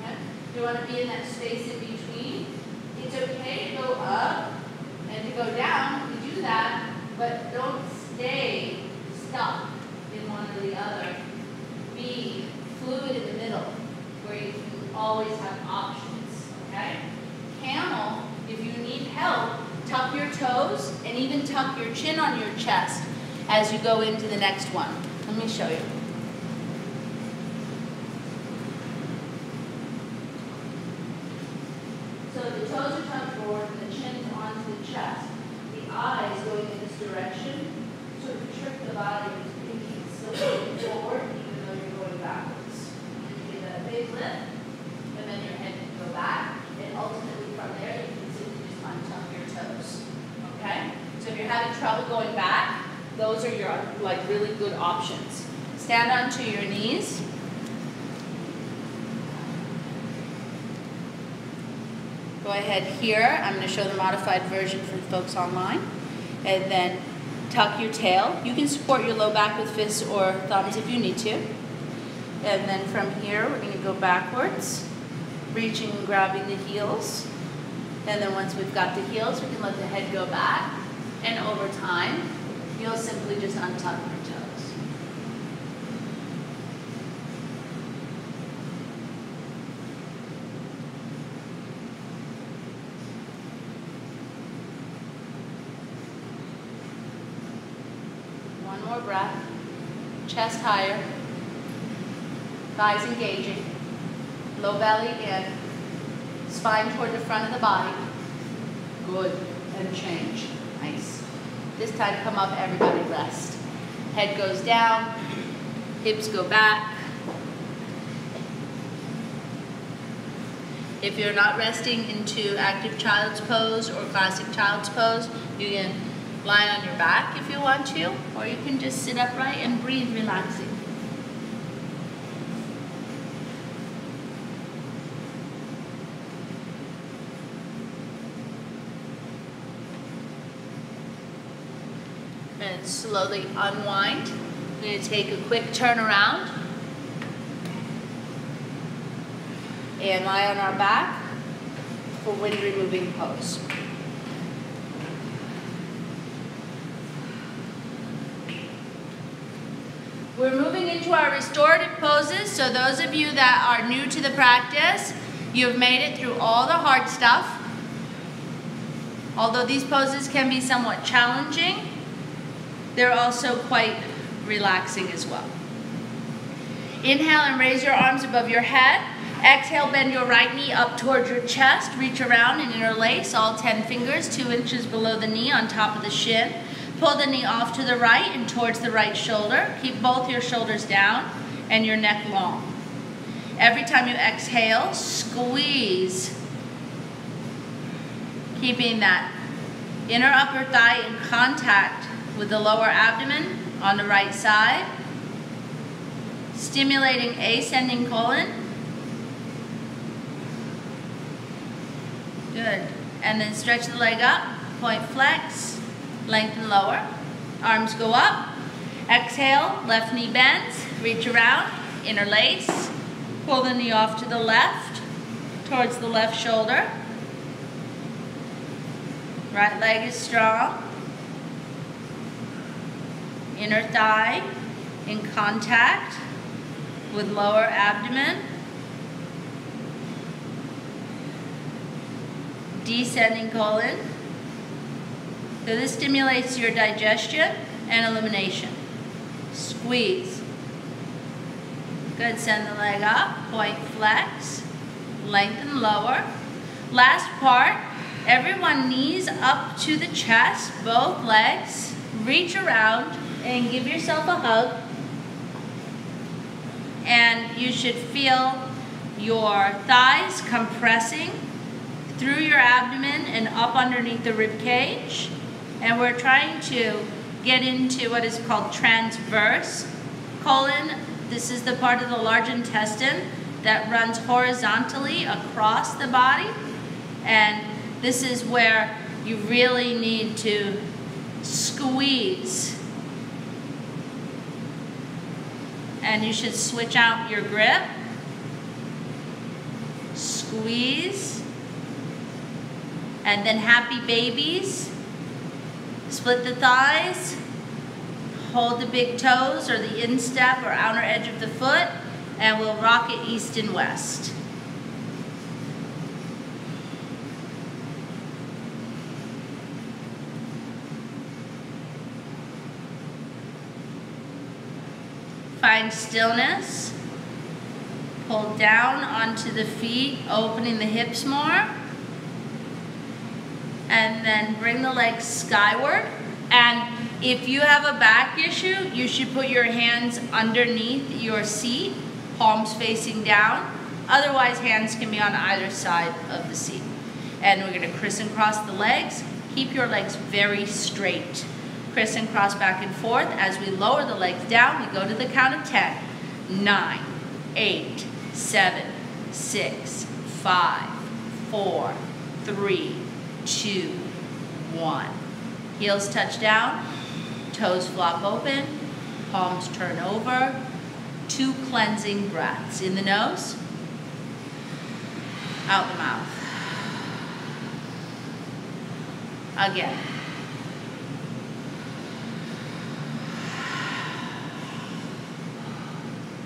Okay? You want to be in that space in between. It's okay to go up and to go down. You do that, but don't stay stuck in one or the other. Be fluid in the middle, where you can always have options. Okay? Camel, if you need help, tuck your toes and even tuck your chin on your chest as you go into the next one. Let me show you. So the toes are tucked forward and the chin is onto the chest. The eyes going in this direction sort of trick the body into thinking it's still going forward even though you're going backwards. And you get a big lift and then your head can go back and ultimately from there you can simply just untuck your toes. Okay? So if you're having trouble going back, those are your like really good options. Stand onto your knees. Go ahead here. I'm going to show the modified version for the folks online. And then tuck your tail. You can support your low back with fists or thumbs if you need to. And then from here, we're going to go backwards, reaching and grabbing the heels. And then once we've got the heels, we can let the head go back. And over time, you'll simply just untuck your toes. One more breath. Chest higher. Thighs engaging. Low belly in. Spine toward the front of the body. Good. And change. Nice. This time come up, everybody rest. Head goes down. Hips go back. If you're not resting into active child's pose or classic child's pose, you can lie on your back if you want to, or you can just sit upright and breathe relaxing. And slowly unwind. We're going to take a quick turn around and lie on our back for wind removing pose. We're moving into our restorative poses, so those of you that are new to the practice, you've made it through all the hard stuff. Although these poses can be somewhat challenging, they're also quite relaxing as well. Inhale and raise your arms above your head. Exhale, bend your right knee up towards your chest. Reach around and interlace all 10 fingers 2 inches below the knee on top of the shin. Pull the knee off to the right and towards the right shoulder. Keep both your shoulders down and your neck long. Every time you exhale, squeeze. Keeping that inner upper thigh in contact with the lower abdomen on the right side. Stimulating ascending colon. Good. And then stretch the leg up, point flex, lengthen lower. Arms go up. Exhale, left knee bends, reach around. interlace. Pull the knee off to the left, towards the left shoulder. Right leg is strong. Inner thigh in contact with lower abdomen. Descending colon. So this stimulates your digestion and elimination. Squeeze. Good, send the leg up, point flex, lengthen lower. Last part, everyone knees up to the chest, both legs, reach around and give yourself a hug. And you should feel your thighs compressing through your abdomen and up underneath the rib cage. And we're trying to get into what is called transverse colon. This is the part of the large intestine that runs horizontally across the body. And this is where you really need to squeeze. And you should switch out your grip. Squeeze. And then happy babies. Split the thighs. Hold the big toes or the instep or outer edge of the foot, and we'll rock it east and west. Find stillness. Pull down onto the feet, opening the hips more. And then bring the legs skyward. And if you have a back issue, you should put your hands underneath your seat, palms facing down. Otherwise, hands can be on either side of the seat. And we're going to criss and cross the legs. Keep your legs very straight. Criss and cross back and forth. As we lower the legs down, we go to the count of 10. 9, 8, 7, 6, 5, 4, 3, 2, 1. Heels touch down, toes flop open, palms turn over. 2 cleansing breaths. In the nose, out the mouth. Again.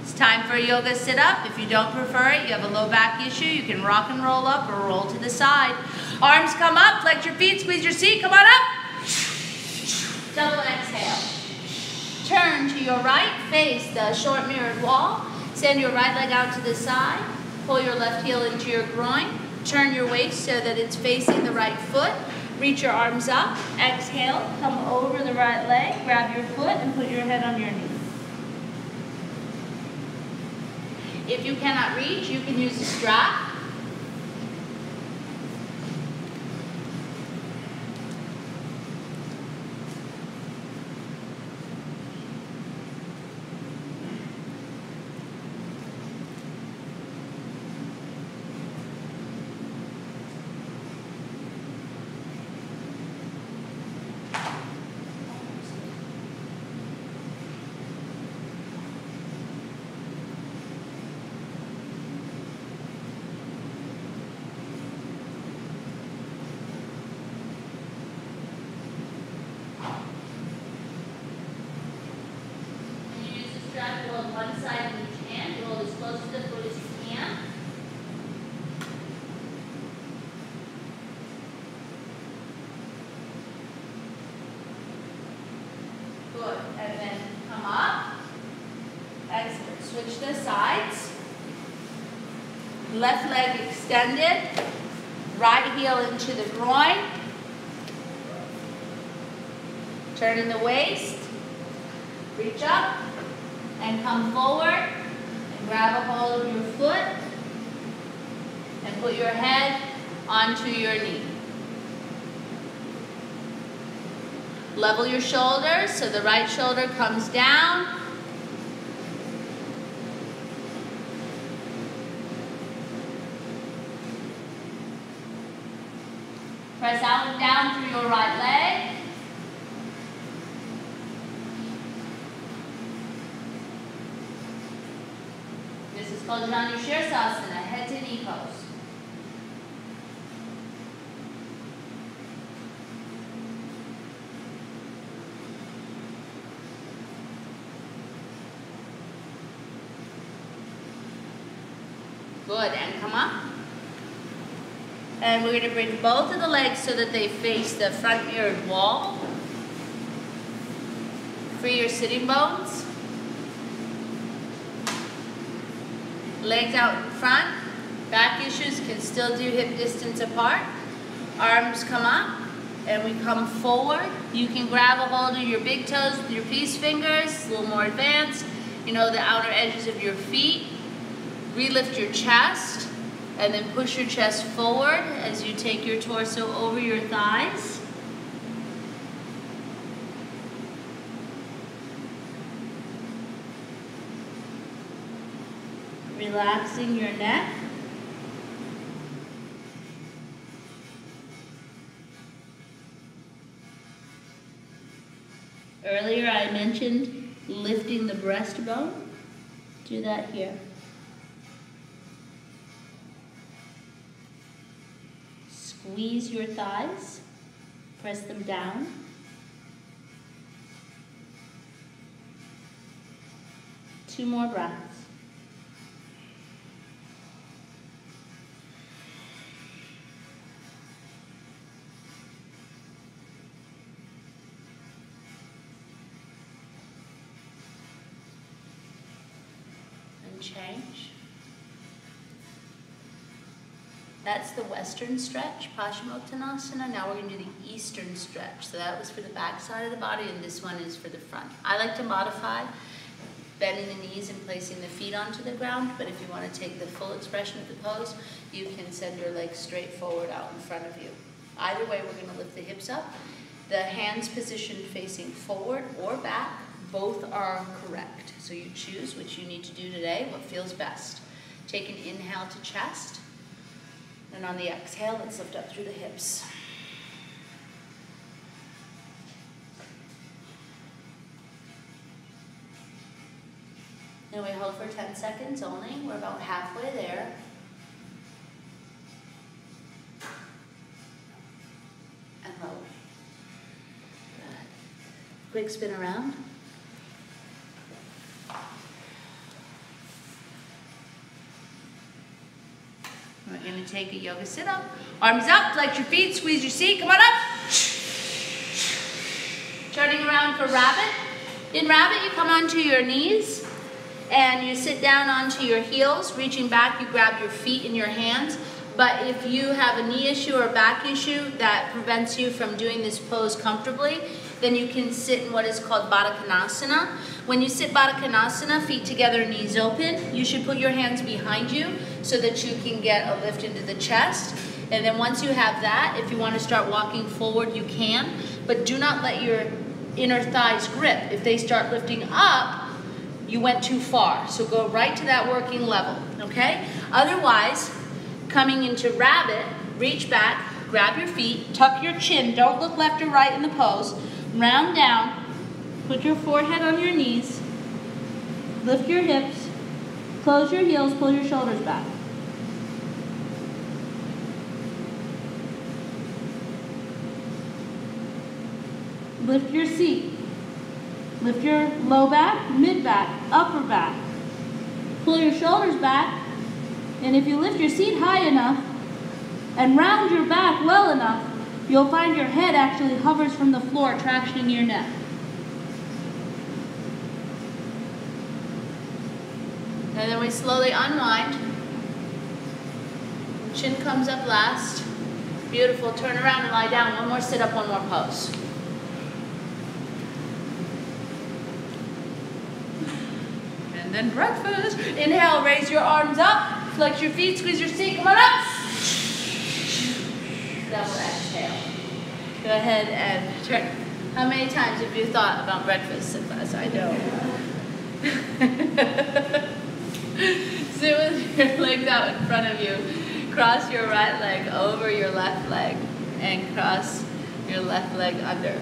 It's time for a yoga sit-up. If you don't prefer it, you have a low back issue, you can rock and roll up or roll to the side. Arms come up, flex your feet, squeeze your seat, come on up. Double exhale. Turn to your right, face the short mirrored wall. Send your right leg out to the side. Pull your left heel into your groin. Turn your waist so that it's facing the right foot. Reach your arms up. Exhale, come over the right leg, grab your foot and put your head on your knee. If you cannot reach, you can use a strap. One side in each hand, roll as close to the foot as you can. Good, and then come up. Excellent, switch the sides. Left leg extended, right heel into the groin. Turning the waist, reach up. And come forward and grab a hold of your foot and put your head onto your knee. Level your shoulders so the right shoulder comes down. Press out and down through your right leg. called Janu Shirsasana, head to knee pose. Good, and come up. And we're going to bring both of the legs so that they face the front mirrored wall. Free your sitting bones. Legs out in front. Back issues can still do hip distance apart. Arms come up and we come forward. You can grab a hold of your big toes with your peace fingers, a little more advanced. You know, the outer edges of your feet. Relift your chest and then push your chest forward as you take your torso over your thighs. Relaxing your neck. Earlier I mentioned lifting the breastbone. Do that here. Squeeze your thighs, press them down. Two more breaths. And change. That's the Western stretch, Paschimottanasana. Now we're going to do the Eastern stretch. So that was for the back side of the body, and this one is for the front. I like to modify bending the knees and placing the feet onto the ground, but if you want to take the full expression of the pose, you can send your legs straight forward out in front of you. Either way, we're going to lift the hips up. The hands positioned facing forward or back, both are correct. So you choose which you need to do today, what feels best. Take an inhale to chest. And on the exhale, let's lift up through the hips. And we hold for 10 seconds only. We're about halfway there. And lower. Good. Quick spin around. We're going to take a yoga sit-up. Arms up, flex your feet, squeeze your seat. Come on up. Turning around for rabbit. In rabbit, you come onto your knees and you sit down onto your heels. Reaching back, you grab your feet in your hands. But if you have a knee issue or a back issue that prevents you from doing this pose comfortably, then you can sit in what is called Baddha Konasana. When you sit Baddha Konasana, feet together, knees open, you should put your hands behind you so that you can get a lift into the chest. And then once you have that, if you want to start walking forward, you can. But do not let your inner thighs grip. If they start lifting up, you went too far. So go right to that working level, okay? Otherwise, coming into rabbit, reach back, grab your feet, tuck your chin, don't look left or right in the pose, round down, put your forehead on your knees, lift your hips, close your heels, pull your shoulders back. Lift your seat, lift your low back, mid back, upper back, pull your shoulders back. And if you lift your seat high enough and round your back well enough, you'll find your head actually hovers from the floor, tractioning your neck. And then we slowly unwind. Chin comes up last. Beautiful. Turn around and lie down. One more sit up, one more pose. And then breakfast. Inhale, raise your arms up. Flex your feet, squeeze your seat, come on up. Double exhale. Go ahead and turn. How many times have you thought about breakfast in class? I know. Sit with your legs out in front of you. Cross your right leg over your left leg and cross your left leg under.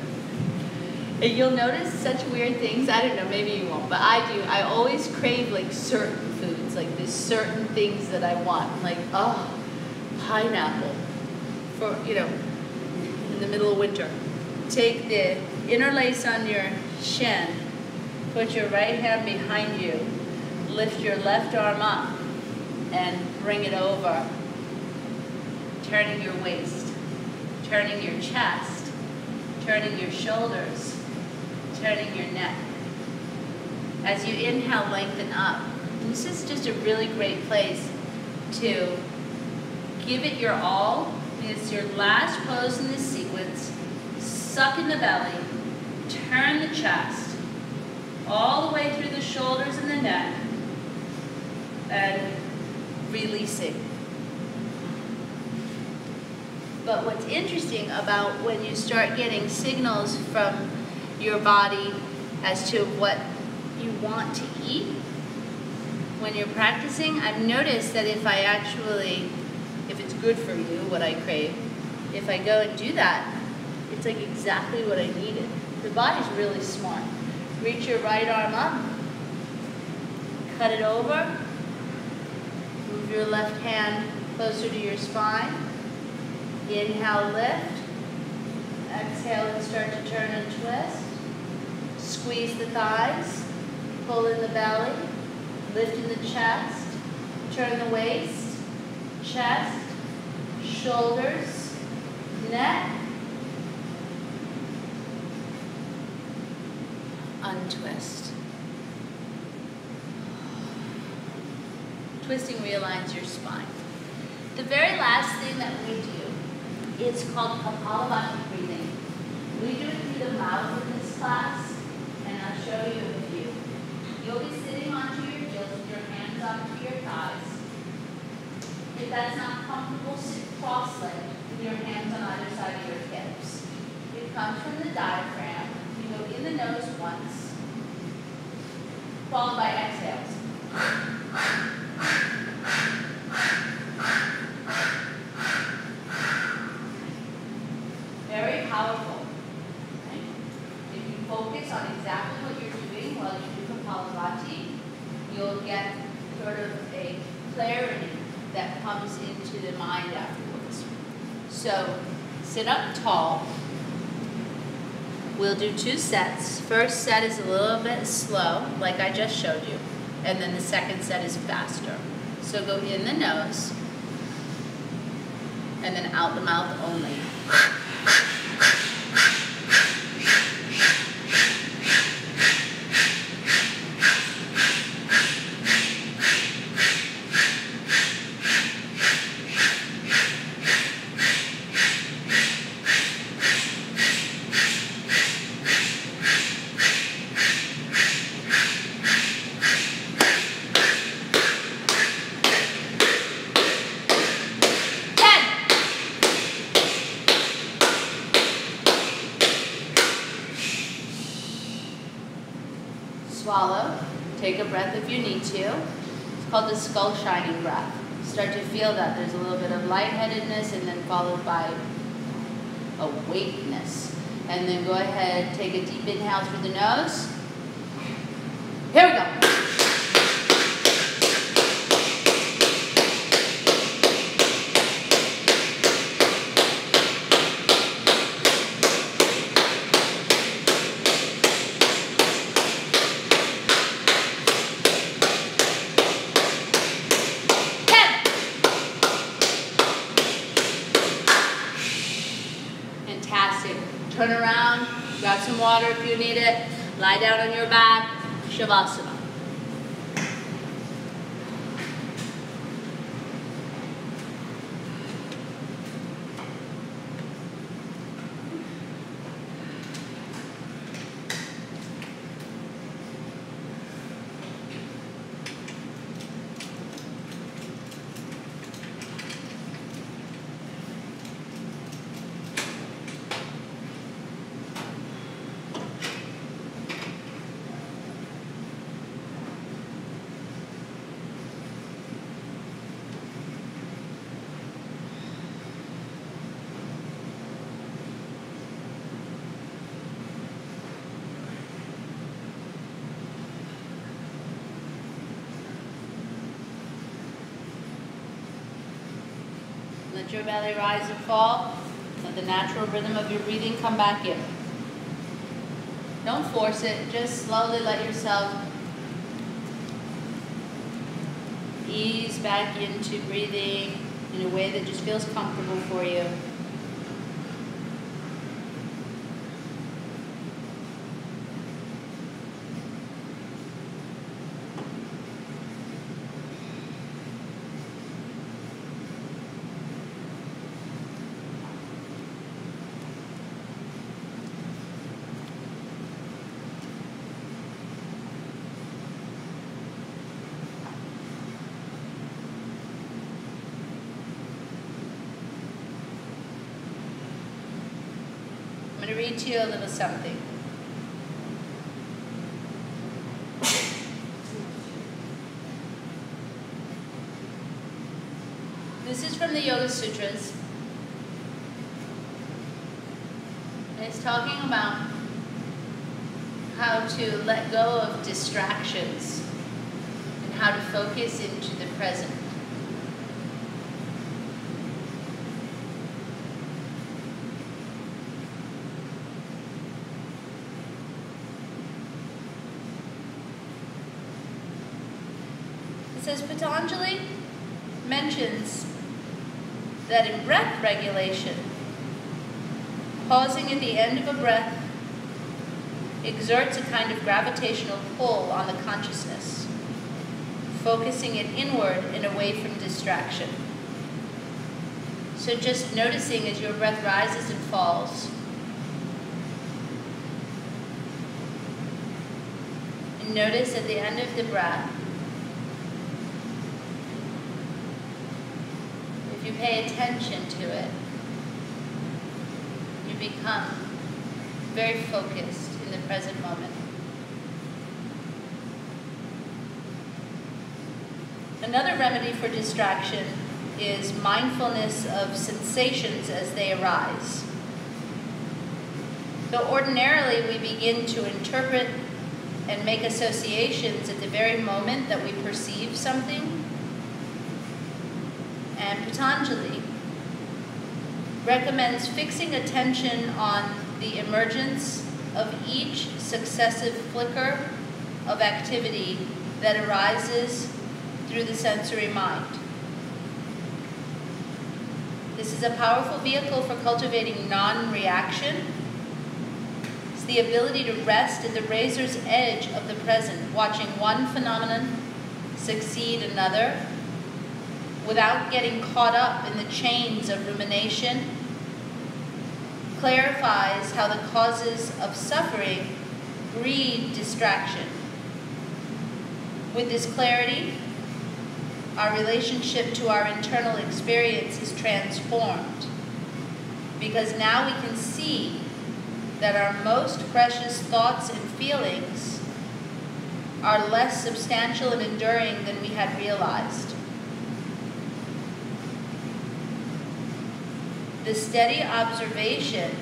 And you'll notice such weird things. I don't know, maybe you won't, but I do. I always crave like certain foods. like there's certain things that I want, like, oh, pineapple for, you know, in the middle of winter. Take the inner lace on your shin, put your right hand behind you, lift your left arm up, and bring it over, turning your waist, turning your chest, turning your shoulders, turning your neck. As you inhale, lengthen up. And this is just a really great place to give it your all. It's your last pose in this sequence. Suck in the belly, turn the chest, all the way through the shoulders and the neck, and releasing. But what's interesting about when you start getting signals from your body as to what you want to eat, when you're practicing, I've noticed that if it's good for you, what I crave, if I go and do that, it's like exactly what I needed. The body's really smart. Reach your right arm up, cut it over, move your left hand closer to your spine, inhale, lift, exhale and start to turn and twist, squeeze the thighs, pull in the belly, lift in the chest, turn the waist, chest, shoulders, neck, untwist. Twisting realigns your spine. The very last thing that we do is called Kapalabhati breathing. We do it through the mouth in this class, and I'll show you a few. You'll be sitting onto your heels with your hands onto your thighs. If that's not comfortable, sit cross-legged with your hands on either side of your hips. It comes from the diaphragm. You go in the nose once, followed by exhales. Very powerful. Right? If you focus on exactly what you're doing while you do Kapalabhati, you'll get sort of a clarity that comes into the mind afterwards. So sit up tall. We'll do 2 sets. First set is a little bit slow, like I just showed you, and then the second set is faster. So go in the nose, and then out the mouth only. Swallow. Take a breath if you need to. It's called the skull shining breath. Start to feel that there's a little bit of lightheadedness and then followed by awakeness. And then go ahead, take a deep inhale through the nose. Here we go. Fantastic. Turn around, grab some water if you need it, lie down on your back, Shavasana. Let your belly rise and fall. Let the natural rhythm of your breathing come back in. Don't force it, just slowly let yourself ease back into breathing in a way that just feels comfortable for you. I'm going to read to you a little something. This is from the Yoga Sutras. And it's talking about how to let go of distractions and how to focus into the present. It says Patanjali mentions that in breath regulation, pausing at the end of a breath exerts a kind of gravitational pull on the consciousness, focusing it inward and away from distraction. So just noticing as your breath rises and falls, and notice at the end of the breath, if you pay attention to it, you become very focused in the present moment. Another remedy for distraction is mindfulness of sensations as they arise. So ordinarily we begin to interpret and make associations at the very moment that we perceive something. And Patanjali recommends fixing attention on the emergence of each successive flicker of activity that arises through the sensory mind. This is a powerful vehicle for cultivating non-reaction. It's the ability to rest at the razor's edge of the present, watching one phenomenon succeed another, without getting caught up in the chains of rumination, clarifies how the causes of suffering breed distraction. With this clarity, our relationship to our internal experience is transformed, because now we can see that our most precious thoughts and feelings are less substantial and enduring than we had realized. The steady observation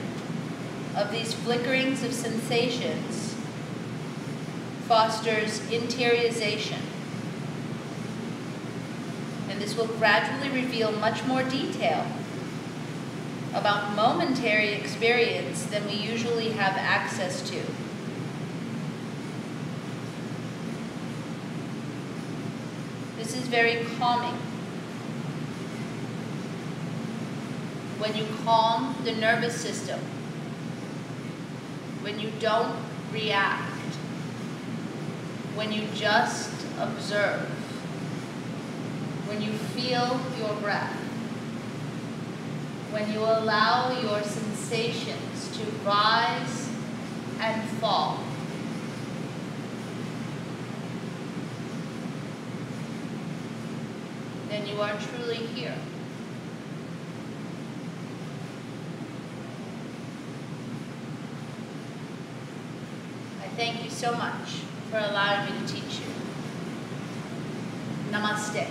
of these flickerings of sensations fosters interiorization, and this will gradually reveal much more detail about momentary experience than we usually have access to. This is very calming. When you calm the nervous system, when you don't react, when you just observe, when you feel your breath, when you allow your sensations to rise and fall, then you are truly here. Thank you so much for allowing me to teach you. Namaste.